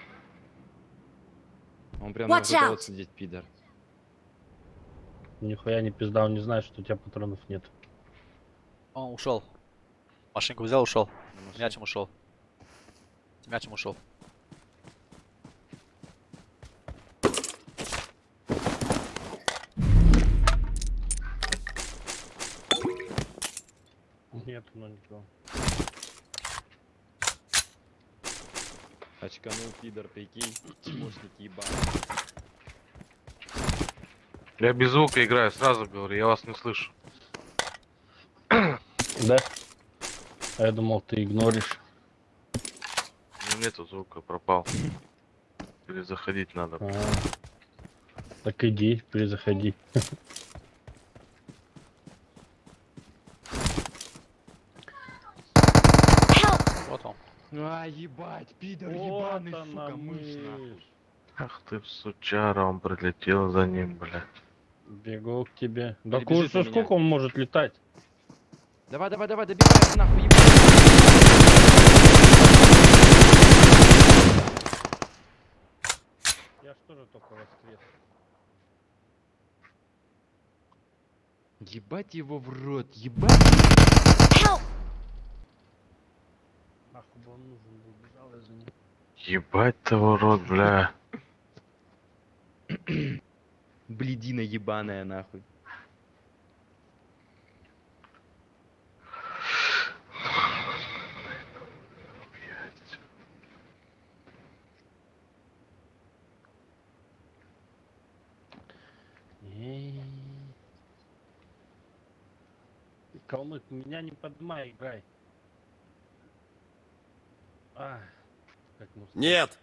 Он прям Watch на out. вот сидит, пидор. Нихуя не пизда, он не знает, что у тебя патронов нет. Он ушел. Машинку взял, ушел. На машине. Мячем ушел. Мячем ушел. Нет, ну никого. Очканул, пидор, прикинь. Тимошник ебаный. Я без звука играю, сразу говорю, я вас не слышу. Да? А я думал, ты игноришь. Нету звука, пропал. Перезаходить надо. Так иди, перезаходи. Вот он. А, ебать, пидор Вот ебаный, она, сука, мышь, нахуй. мышь. Ах ты, сучара, он прилетел за ним, блядь. Бегу к тебе. Да Перебежит курса на меня. сколько он может летать? Давай, давай, давай, добивай, нахуй, ебать. Я ж тоже только воскрес. Ебать его в рот, ебать. Help! Нахуй бы он нужен был, бежал я за ним. Ебать того рот, бля. Блядина ебаная, нахуй. Эй. Калмык, меня не поднимай, играй. А, как мы... Нет!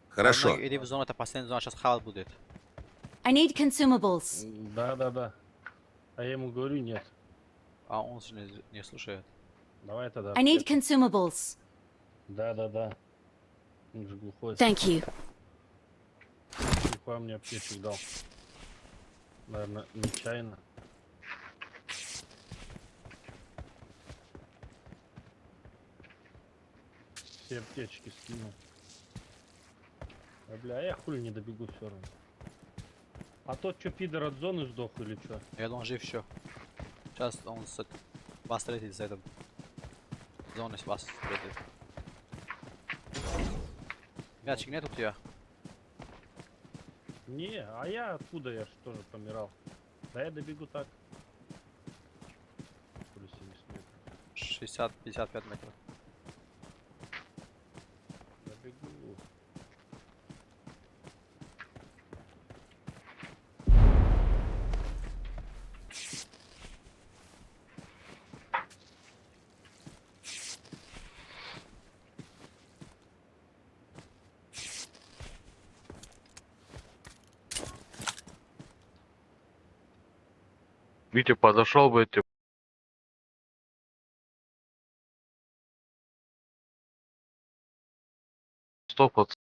Хорошо. Калмык, иди в зону, это последняя зона, сейчас хавал будет. I need consumables. Да. А я ему говорю нет. А он же не слушает. Давай тогда. I need consumables. Да. Он же глухой. Thank you. Нихуя мне аптечек дал. Наверное, нечаянно. Все аптечки скинул. А, бля, а я хули не добегу все равно. А тот что, пидор от зоны сдох или что? Я думал, жив еще. Сейчас он вас встретит за этом. Зоны с вас встретит. Мячик нет у тебя? Не, а я откуда, я ж тоже помирал. Да я добегу так. Плюс 70 метров. 60-55 метров. Добегу. Витя подошел бы, эти 100%.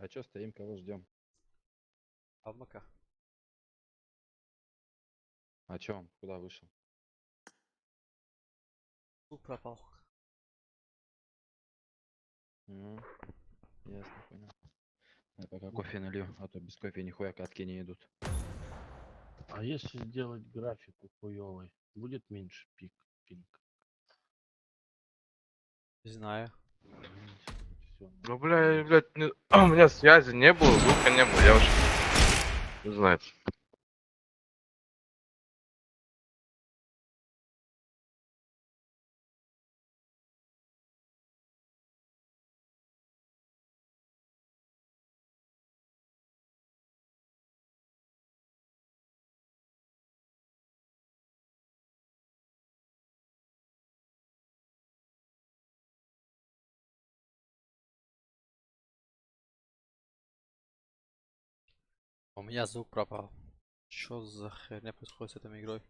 А чё стоим, кого ждем? Алмака. А чё он? Куда вышел? Звук пропал. Ясно, понял. Я пока кофе налью, а то без кофе нихуя катки не идут. А если сделать графику хуёвый, будет меньше пинг? Не знаю. Всё. Ну, блядь, у меня связи не было, звука не было, я уж не знаю. У меня звук пропал. Чё за херня происходит с этой игрой?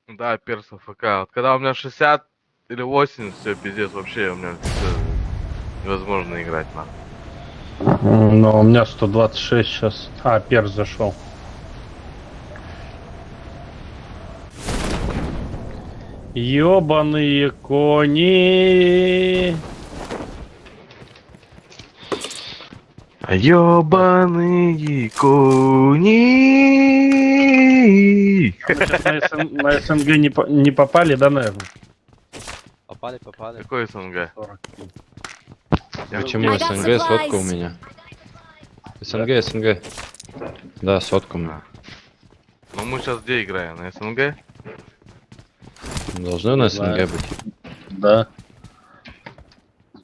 Да, персов ФК. Вот когда у меня 60 или 80, все, пиздец, вообще у меня всё невозможно играть, нахуй. Но у меня 126 сейчас. А, перс зашел. Ёбаные кони. Ёбаные кони. Мы сейчас на СНГ не попали, да, наверное? Попали. Какой СНГ? 40. Почему I got СНГ? Сотка у supplies. меня. СНГ. Да, сотка у меня. Ну мы сейчас где играем? На СНГ? Должны на СНГ знаю. быть. Да.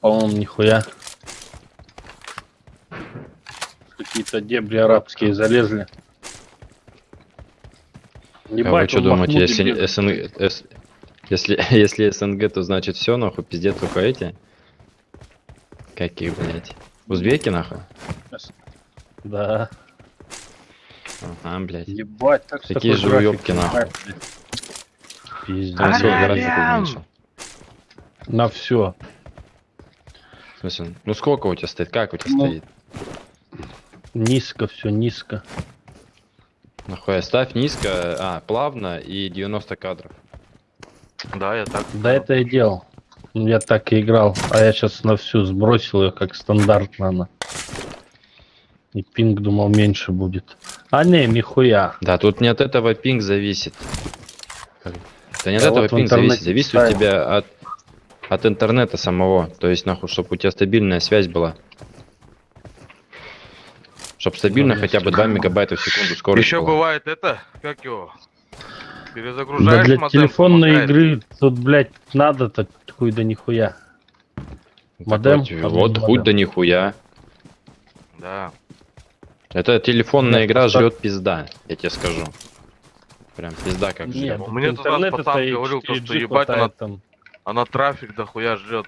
По-моему, нихуя. Какие-то дебри арабские залезли. А вы Ебать, что он думаете, Махмуд если дебил. СНГ... Если СНГ, то значит все, нахуй, пиздец, только эти? Какие, блядь? Узбеки, нахуй? Да. Ага, блядь. Ебать, так Такие же уёбки, нахуй. Пиздец. А свой график уменьшил. На все. В смысле, ну сколько у тебя стоит? Как у тебя Ну, стоит? Низко, все низко. Нахуй, ставь низко, плавно и 90 кадров. Да, я так. Да это я делал. Я так и играл. А я сейчас на всю сбросил ее как стандартно она. И пинг думал меньше будет. А не, нихуя. Да, тут не от этого пинг зависит. Да не от Да этого вот в пинг зависит. интернете Зависит у читаю. тебя от интернета самого. То есть, нахуй, чтобы у тебя стабильная связь была. Чтоб стабильно Ну, хотя бы 2 мегабайта в секунду скорость Еще была. бывает это, как его? Да Перезагружаешь для модем, телефонной помогает. игры тут, блядь, надо-то хуй да нихуя. Так модем, вот, модем. хуй да нихуя. Да. Это телефонная Нет, игра просто- жрет пизда, я тебе скажу. Прям пизда как Нет, жрет. тут Мне тут раз интернета-то пацан и говорил, то, 4G что ебать, хватает там. Она трафик дохуя жрет.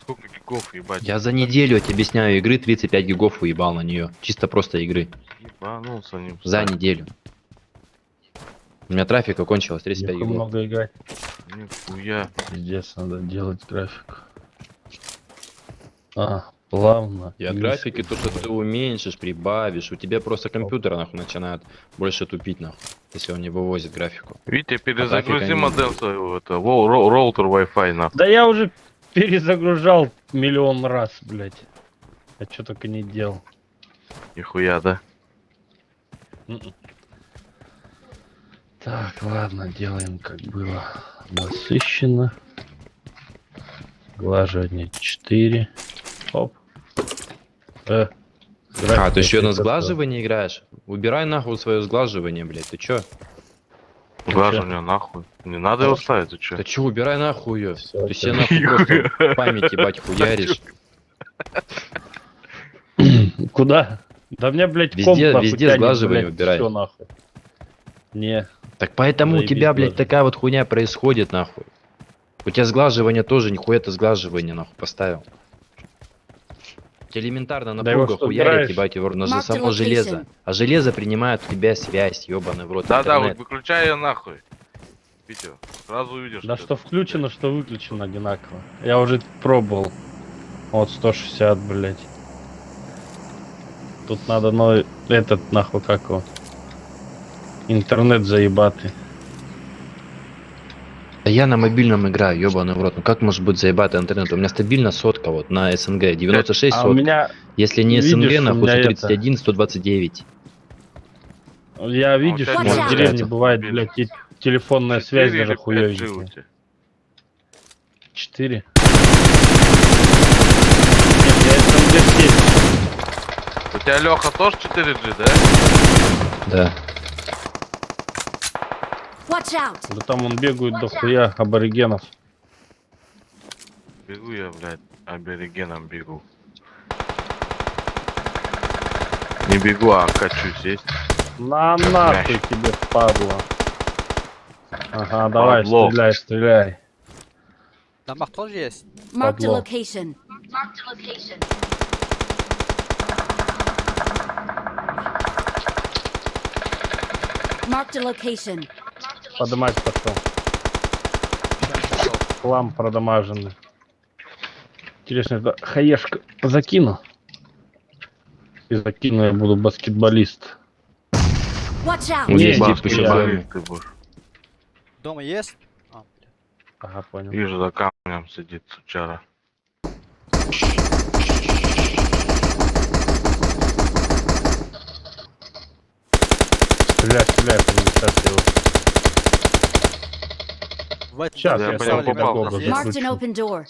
Сколько гигов, ебать. Я за неделю, я тебе объясняю, игры 35 гигов уебал на нее. Чисто просто игры. Ебанулся, не За неделю. У меня трафика кончилось 35 Нихуя гигов. много играть. Нихуя. Пиздец, надо делать график. Плавно. И от графики то, что ты уменьшишь, прибавишь, у тебя просто компьютер нахуй начинает больше тупить нахуй, если он не вывозит графику. Витя, графика перезагрузи не- модель свою, это, роутер Wi-Fi, нахуй. Да я уже перезагружал миллион раз, блядь. Я что только не делал. Нихуя, да? Мгм. Так, ладно, делаем как было. Насыщенно. Глаживание 4. Оп. А, графика ты еще на 3%. сглаживание играешь? Убирай нахуй свое сглаживание, блядь, ты чё? Глаживание нахуй. Не надо его ставить, ты чё? Ты чё, убирай нахуй ее. Всё, Ты всё. себе нахуй просто память ебать хуяришь. Куда? Да мне, блядь, Везде- комп нахуй везде тянет, сглаживание блядь, убирай. всё нахуй. Не. Так поэтому у Заебись тебя, блядь, сглаживание. такая вот хуйня происходит нахуй. У тебя сглаживание тоже, нихуя ты сглаживание нахуй поставил. Тебе элементарно Да его напруга что, хуярит, убираешь? ебать, его за Mark the само location. железо. А железо принимает у тебя связь, ебаный в рот, Да-да, вот интернет. выключай ее нахуй. Витя, сразу увидишь. Да это. что включено, что выключено одинаково. Я уже пробовал. Вот 160, блядь. Тут надо новый, этот нахуй как его. Интернет заебатый. Да я на мобильном играю, ебаный в рот. Ну как может быть заебатый интернет? У меня стабильно сотка вот на СНГ, 96 А у сотка. меня, Если не видишь, СНГ, у нахуй меня 131, 129. я видишь, у у тебя меня в не деревне нравится. бывает, блядь, телефонная связь 4 даже или 5G у хуёвенькая. тебя? 4. Нет, я СНГ 7. У тебя Леха тоже 4G, да? Да. Watch out! Да там он бегает до хуя аборигенов. Бегу я, блядь, аборигеном бегу. Не бегу, а качусь, есть. На нахуй тебе, падла. Ага, давай, Падло. стреляй, стреляй. Дамаг тоже есть. Marked a Подло. location. Marked a location. Подымать пошел. Хлам продамаженный. Интересно, это хаешка закину. И закину, я буду баскетболист. Watch out! У меня Не, есть тип еще в нихуя. доме. Ты будешь. Дома есть? А, бля. Ага, понял. Вижу, за камнем сидит сучара. Стреляй, стреляй по нему, сейчас я его. В этом Сейчас доме я я по сам нему поставили попал, педагога да. есть. Marked an закручу. open door.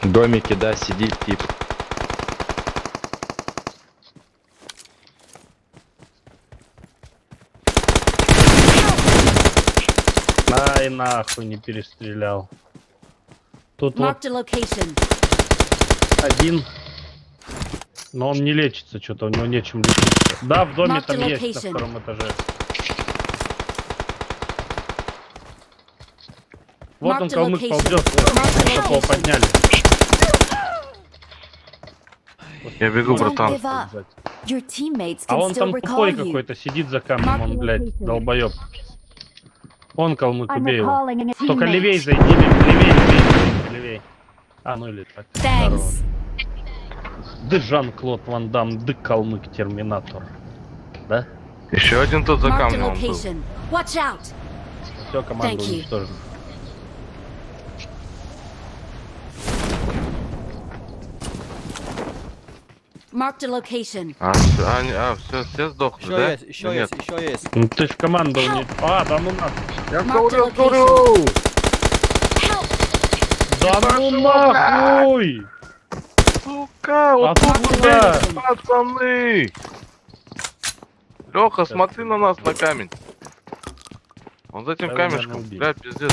В домике, да, сидит тип. Ай, нахуй, не перестрелял. Тут вот Marked a location. один. Но он не лечится, что-то у него нечем лечиться. Да, в доме Mark там the есть на location. втором этаже. Вот Mark он, the калмык location. ползет, Mark the такого location. подняли. Я бегу, Don't братан. give up. Your teammates А can он still там recall тупой you. какой-то, сидит за камнем, он, блядь, долбоеб. Он калмык, I'm убей его. recalling a Только teammate. левей зайди, левей. А, ну или так. Thanks. Да Жан-Клод Ван Дам, да калмык Терминатор. Да? Еще один тут за Marked a камнем был. location. Watch out! Все, команда Thank you. уничтожена. Marked a location. Все сдохли, Еще да? есть, еще Да есть, нет. еще есть. Ну ты ж команда не... А, да ну нахуй. Marked a location. Да ну нахуй! Сука, вот тут Откуда? блядь, пацаны! Леха, смотри на нас, на камень. Он за этим Да, камешком, наверное, убили. блядь, пиздец.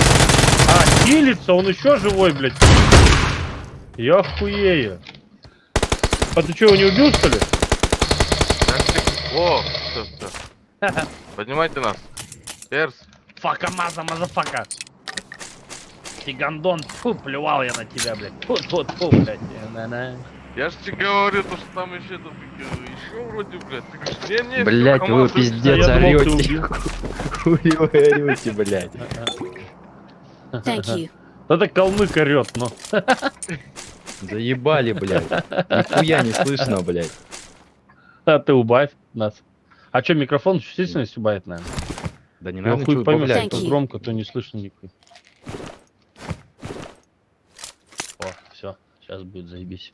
А, хилится, он еще живой, блядь. Я хуею. А ты что, его не убил, что ли? О, все. Поднимайте нас. Перс. Фака маза, мазафака. Ты гандон, фу, плевал я на тебя, блядь. Фу, блядь. На-на. Я ж тебе говорю, то, что там еще это, еще вроде, блядь. Ты говоришь, не, Блять, вы пиздец я думал, ты орете. убил. Хуй вы орете, блять. Thank you. Да это калмык орет, ну. Заебали, блядь. Нихуя не слышно, блядь. А ты убавь нас. А что, микрофон чувствительность убавит, наверное? Да не Я надо хуй ничего поймешь, убавлять. то Thank you. громко, то не слышно никакой. О, все, сейчас будет заебись.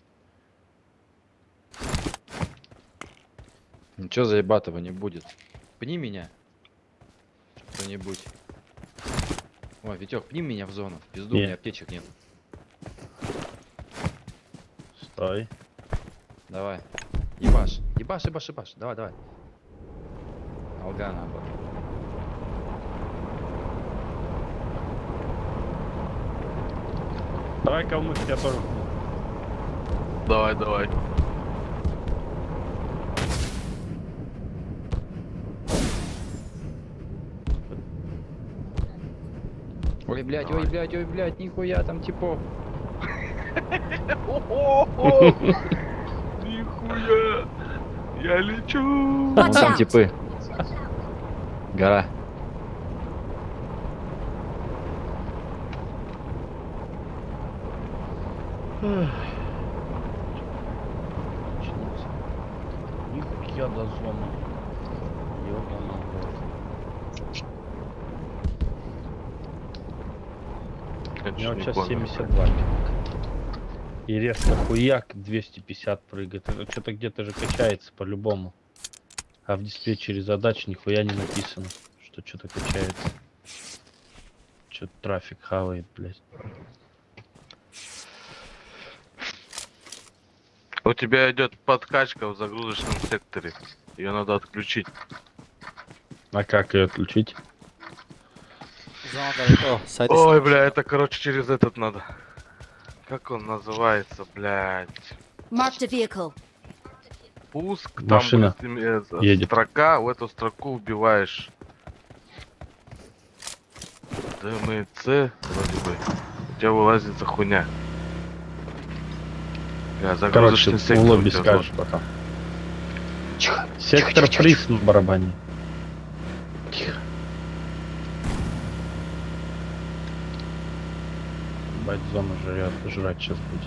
Ничего заебатого не будет. Пни меня. Кто-нибудь. Ой, Витек, пни меня в зону. В пизду, у Не. меня аптечек нет. Стой. Давай. Ебаш. Ебаш, ебаш, ебаш. Давай, давай. Алга наоборот. Давай калмык, я тоже. Давай, давай. Ой, блядь, ой, блядь, ой, блядь, нихуя там типов. Нихуя! Я лечу! Вон Watch там out! типы. Гора. Нихуя до зоны. Ёбаный в рот. У меня вот сейчас 72 пинг. И резко хуяк 250 прыгает. Это что-то где-то же качается по-любому. А в диспетчере задач нихуя не написано, что что-то качается. Что-то трафик хавает, блядь. У тебя идет подкачка в загрузочном секторе. Ее надо отключить. А как ее отключить? Зона далеко. Сайт Ой, бля, это, короче, через этот надо. Как он называется, блядь? Marked a vehicle. Пуск, там Машина едет. строка, в эту строку убиваешь. ДМЦ, вроде бы. У тебя вылазит за хуйня. Короче, Загрузочный в сектор. лобби у тебя скажешь потом. Сектор приз на барабане. Тихо. Бать, зона жрет, жрать сейчас будет.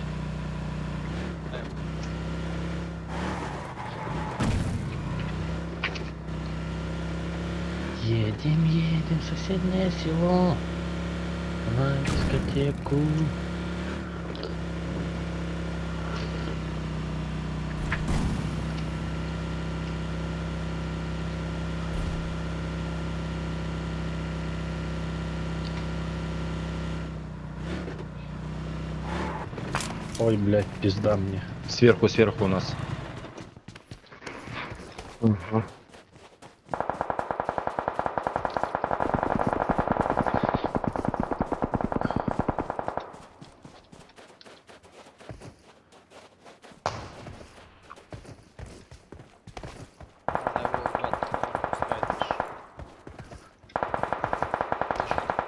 Едем, едем в соседнее село на дискотеку. Ой, блядь, пизда мне. Сверху, сверху у нас.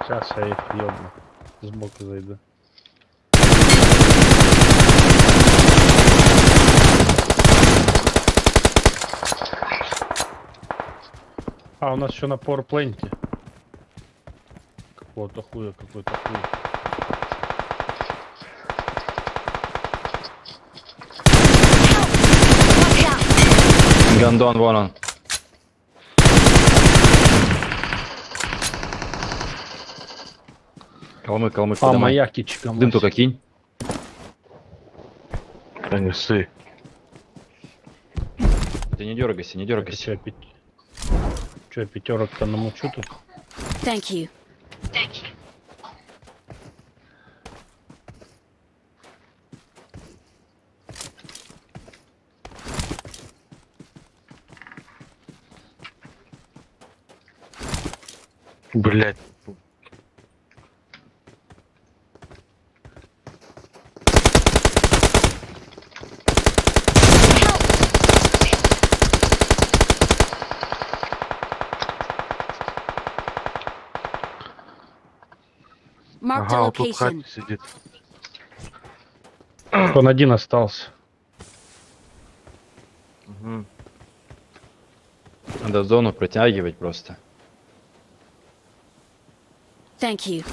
Сейчас я их ёбну. Сбоку зайду. А, у нас еще на порпленте. Какого-то хуя, какой-то хуй. Watch out! Гандон, вон он. Калмык, калмык, А, подымай. маякичка. Дым только кинь. Да не ссы. Ты не дергайся, не дергайся. Че, пятерок-то намучу тут? Thank you. Блять. Marked a Ага, вот тут в location. хате сидит. Он один остался. Угу. Надо зону протягивать просто. Thank you.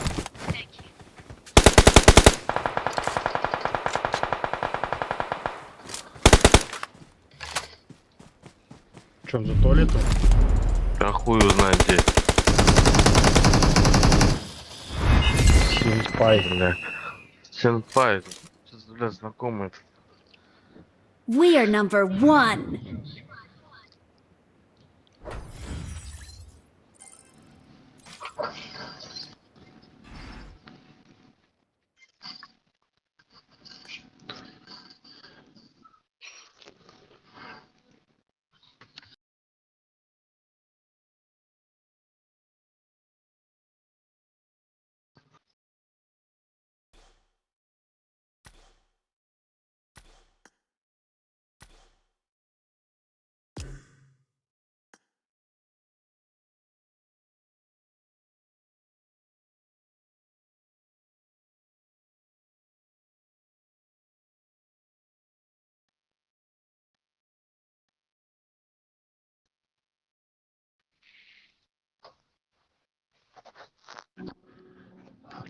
чем за туалетом? Я хуй узнает где. Синспай. Бля. Сенпай. Бля, знакомый. We are number one.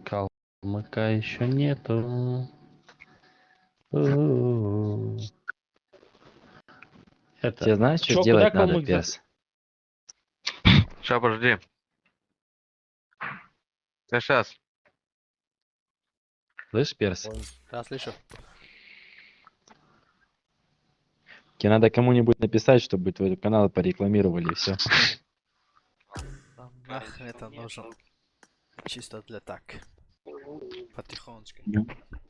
Калмыка еще нету. Это. Тебе знаешь, что Чё, делать куда надо, калмык перс? Ща, подожди. Я сейчас. Слышь, перс? Да, слышу. Тебе надо кому-нибудь написать, чтобы твой канал порекламировали, и все. Нахрен это нужен. Чисто для так. Потихонечку.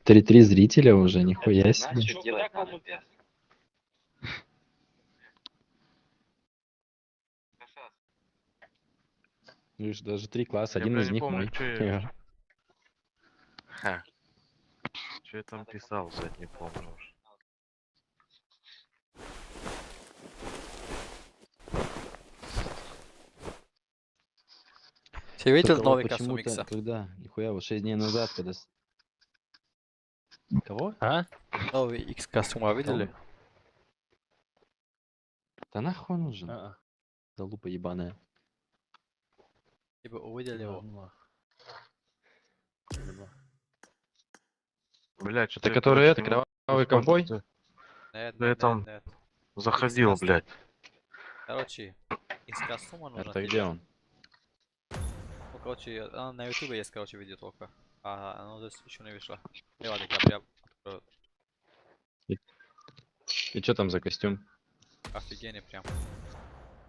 3 зрителя уже, нихуя себе. Видишь, даже 3 класса, Я, один бля, из не них помню, мой. чё я- Ха. Что я там писал, блядь, не помню уж. Ты видел Только новый вот костюм почему-то, Икса? когда, нихуя, вот 6 дней назад, когда... Кого? А? Новый X костюма видели? Да нахуй он нужен? А-а. Залупа ебаная. Типа увидели его. Блядь, что-то Это я, который короче, это, не кровавый ковбой? Нет, Да я там нет. заходил, X-костюм. блядь. Короче, X костюма нужно. Это тебе. где он? Ну, короче, она на ютубе есть, короче, видео только. А оно здесь еще не вышло. И ладно, я открою. И что там за костюм? Офигенный прям.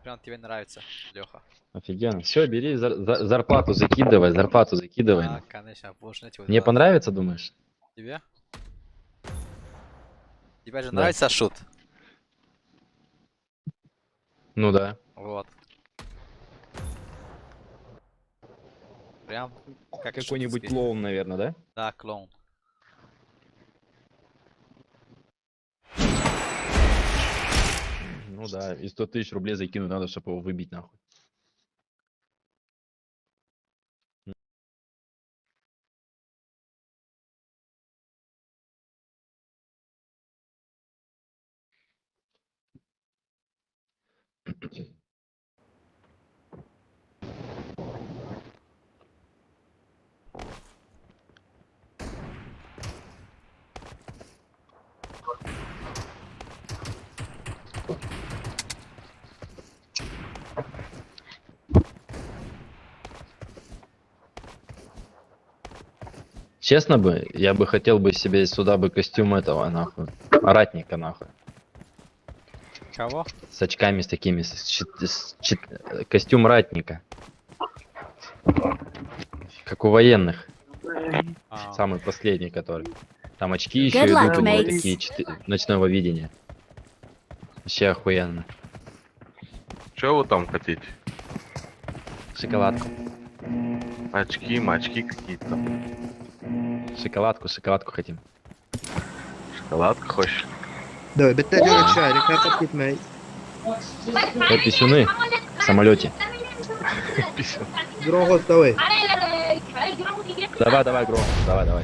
Прям тебе нравится, Леха. Офигенно. Все, бери зарплату закидывай, зарплату закидывай. Да, конечно, будешь на тебя Мне делать. понравится, думаешь? Тебе? Тебе же Да. нравится шут? Ну да. Вот. Прям как Какой-нибудь шутовский. клоун, наверное, да? Да, клоун. Ну да, и 100 000 рублей закинуть надо, чтобы его выбить нахуй. Честно бы, я бы хотел бы себе сюда бы костюм этого, нахуй. Ратника, нахуй. Кого? С очками с такими. Костюм ратника. Как у военных. А, Самый последний, который. Там очки еще Good luck, идут у него mates. такие ночного видения. Вообще охуенно. Что вы там хотите? Шоколадку. Очки, мачки какие-то. Шоколадку хотим. Шоколадку хочешь? Давай, бетер чай, ребята, пить. Вот писюны в самолете. Грохот, давай. Давай, Гром. Давай.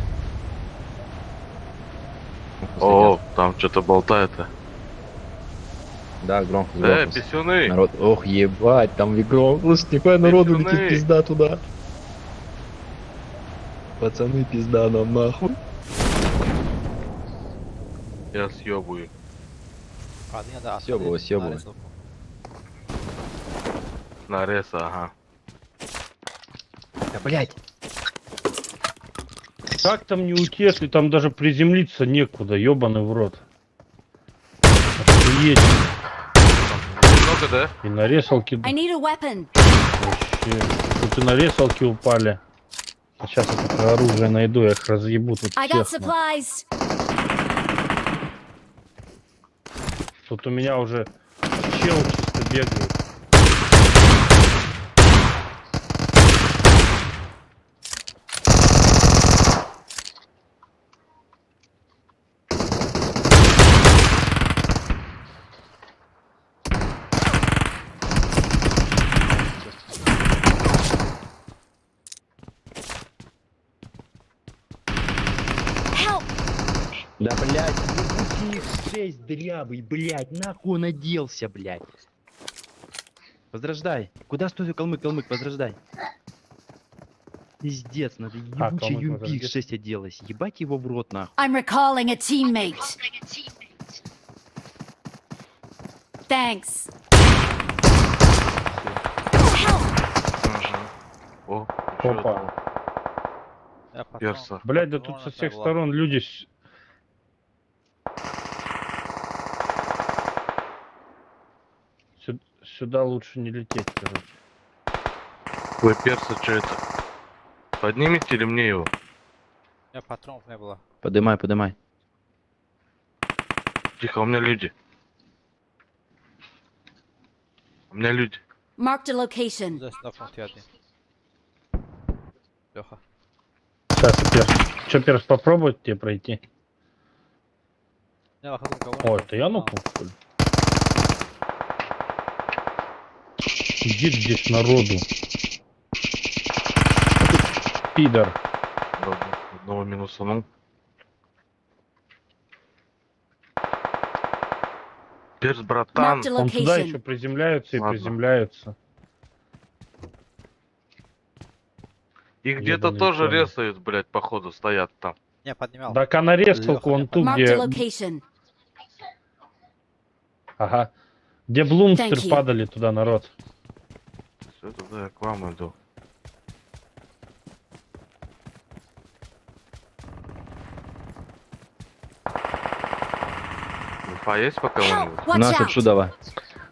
О, там что-то болтает. Да, Гром. Писюны! Народ, ох, ебать, там Гром. Слушай, нихуя народу Писюны. летит, пизда туда. Пацаны, пизда нам нахуй. Я съебую. а, не надо, Съёбывай, отходи, съёбывай. на рисовку. Нареса, ага. Да, блядь. Как там не уйти, если там даже приземлиться некуда, ёбаный в рот. Охуеть. Немного, да? И на ресалке I need a weapon. вообще. Тут и на ресалке упали. А сейчас я такое оружие найду, я их разъебу тут I got всех. supplies. Тут у меня уже чел чисто бегает. Help! Да, блядь, ебучий X6 дрябый, блядь, нахуй он оделся, блядь. Возрождай. Куда стой, калмык, возрождай. Пиздец, надо ебучий калмык, UMP возрождай. X6 оделась. Ебать его в рот, нахуй. I'm recalling a teammate. Thanks. Help! Ага. О, ещё Опа. одного. Я патрон- Перса. Блядь, да тут патроны со всех забрал. сторон люди... Сюда лучше не лететь, короче. Ой, перса, что это? Поднимите ли мне его? У меня патронов не было. Подымай, подымай. Тихо, у меня люди. У меня люди. Marked a location. Здесь на фронте один. Леха. Сейчас, Перс. Че, Перс, попробовать тебе пройти? Я выхожу кого. О, это я нокнул, что ли? Где здесь народу? Пидор. Одного минусанул. Перс, братан. Marked a Он туда еще location. приземляются и Ладно. приземляются. Их где-то Ебаные тоже темные. ресают, блядь, походу, стоят там. Не, поднимал. Так, а на ресталку вон ту, Marked a где... location. Ага. Где Блумстер Thank you. падали туда, народ. Все, туда я к вам иду. Инфа есть пока Help! кого-нибудь? Watch Нас out! отсюда.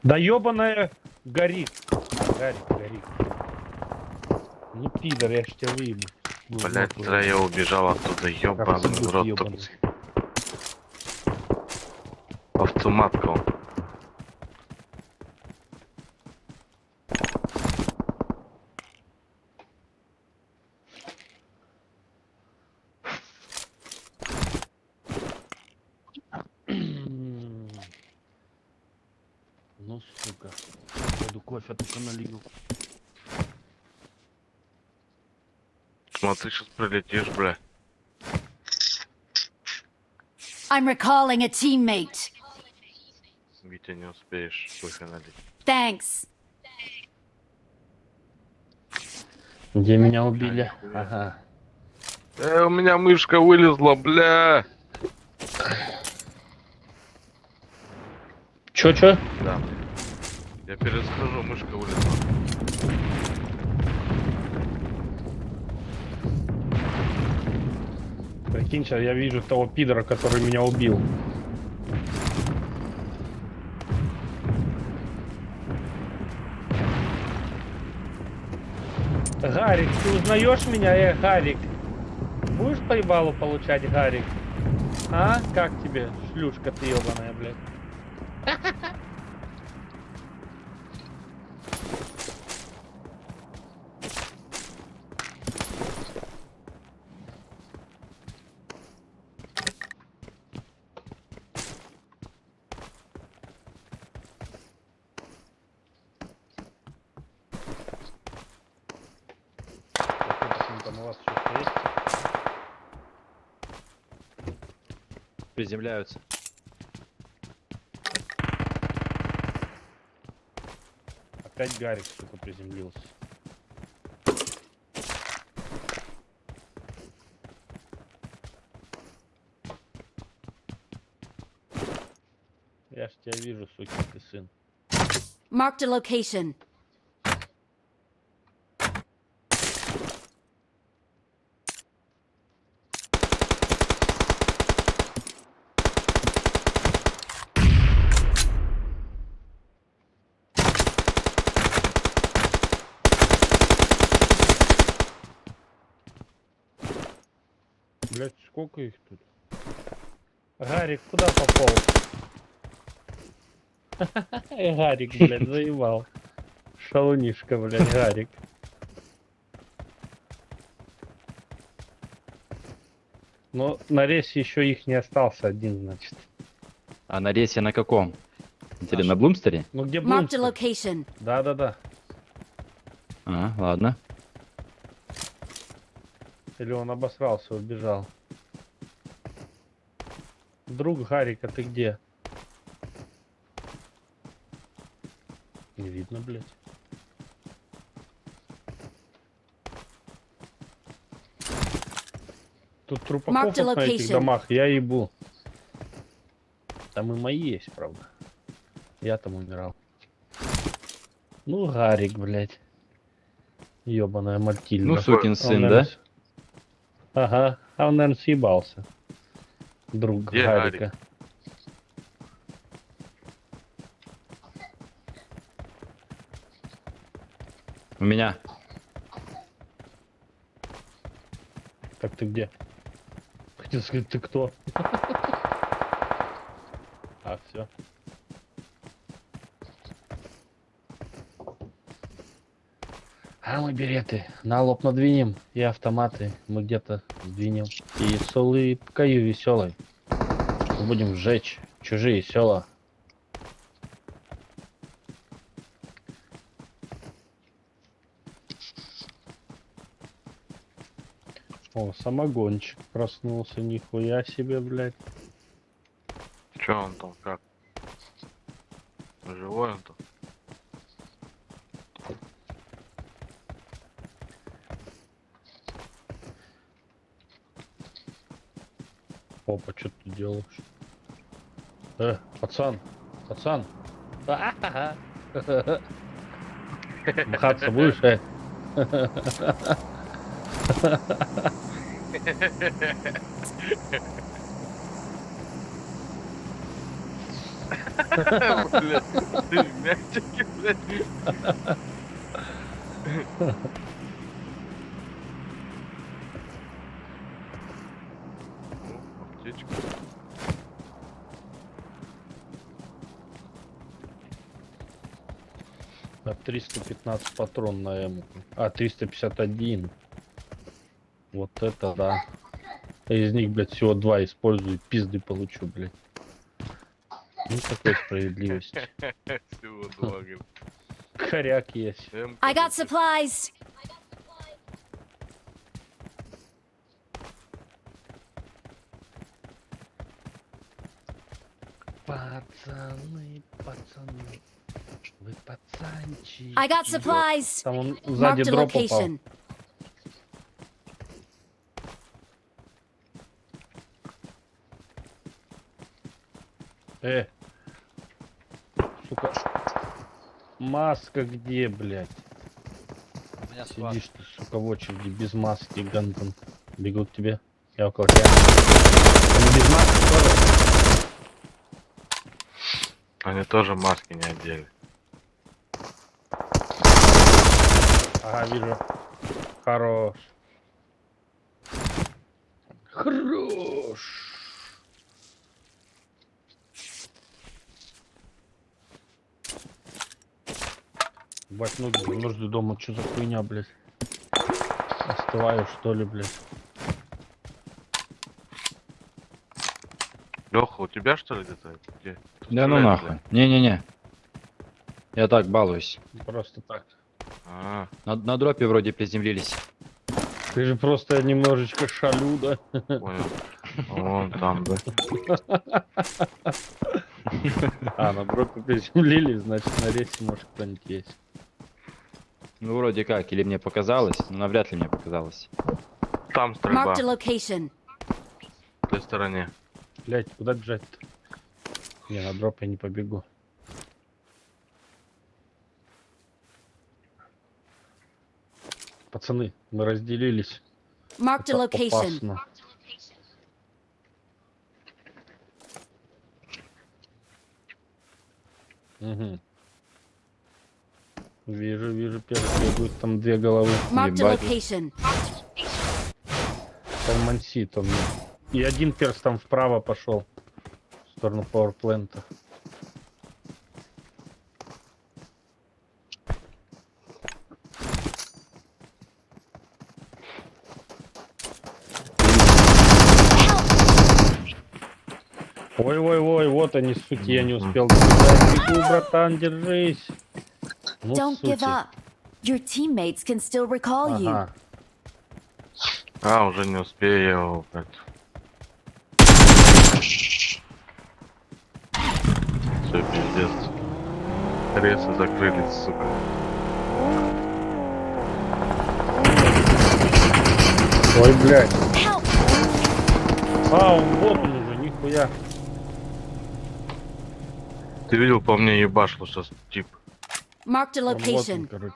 Да ебаная горит. Горит. Ну, пидор, я ж тебя выебу. Ну, Блять, вот, зря я убежал оттуда, ёбаный Как в рот ёбаный. турецкий. Автоматка он. Ну, сука. Буду кофе только налил. Смотри, сейчас прилетишь, бля. I'm recalling a teammate. Витя, не успеешь кофе налить. Thanks. Где меня убили? Ага. У меня мышка вылезла, бля. Чё? Да. Я пересхожу, мышка вылезла. Прикинь, сейчас я вижу того пидора, который меня убил. Гарик, ты узнаешь меня, Гарик? Будешь по ебалу получать, Гарик? А? Как тебе, шлюшка ты ебаная, блядь? Там у вас что-то есть? Приземляются. Опять Гарик, сука, приземлился. Я ж тебя вижу, сукин ты сын. Marked a location. Блять, сколько их тут? Гарик, куда пополз? Гарик, блядь, заебал. Шалунишка, блядь, Гарик. Но на рейсе еще их не остался один, значит. А на рейсе на каком? Интересно, на Блумстере? Ну где Marked a Блумстер? location. Да-да-да. А, ладно. Или он обосрался, убежал. Друг Гарика, ты где? Не видно, блядь. Тут трупаков Marked a вот на этих location. домах, я ебу. Там и мои есть, правда. Я там умирал. Ну, Гарик, блядь. Ёбаная Мальтильда. Ну, сукин Он, сын, наверно, да? Ага, а он, наверное, съебался. Друг Где Гарика. У меня. Так ты где? Хотел сказать, ты кто? А, все. А мы береты на лоб надвинем и автоматы мы где-то двинем. И с улыбкою веселой будем сжечь чужие села. О, самогончик проснулся, нихуя себе, блядь. Че он там, как? Живой он там? Опа, что ты делаешь? Пацан, пацан. Махаться будешь, Блядь, ты в мячике, блядь. Аптечка. На 315 патрон на М. А, 351. Вот это да. Из них, блядь, всего 2 использую, пизды получу, блядь. Ну, такой справедливости. Всего 2, говорит. Коряк есть. I got supplies. Пацаны, пацаны. Вы пацанчики. I got supplies. Там он сзади Marked a дроп упал. location. Сука. Маска где, блядь? У меня склад. Сидишь ты, сука, в очереди без маски, Гантон. Бегу к тебе. Я около тебя. Они без маски тоже? Они тоже маски не одели. Ага, вижу. Хорош. Хорош. Бать, ноги замерзли дома. Что за хуйня, блядь? Остываю, что ли, блядь? Леха, у тебя что ли где-то? Где? Ты Да ну стреляешь, нахуй. блядь? Не-не-не. Я так балуюсь. Просто так. А, На дропе вроде приземлились. Ты же просто немножечко шалю, да? понял. Вон там, да. А, на броку приземлились, значит на рейсе может кто-нибудь есть. Ну вроде как, или мне показалось, но навряд ли мне показалось. Там стрельба. Marked a location. В той стороне. Блять, куда бежать-то? Не, на дроп я не побегу. Пацаны, мы разделились. Marked a Это location. опасно. Угу. Вижу, первый бегают, там 2 головы. Marked a Ебать. location. Там мансит он. И один перс там вправо пошел. В сторону пауэрплента. Ой-ой-ой, вот они, суки, я не успел добежать. Бегу, братан, держись. Ну, Don't give суки. up. Your teammates can still recall you. Ага. А, уже не успею я его, блядь. Все, пиздец. Ресы закрылись, сука. Ой, блядь. Help! А, он вот он уже, нихуя. Ты видел, по мне ебашил сейчас тип. Marked a Вот он, location. короче.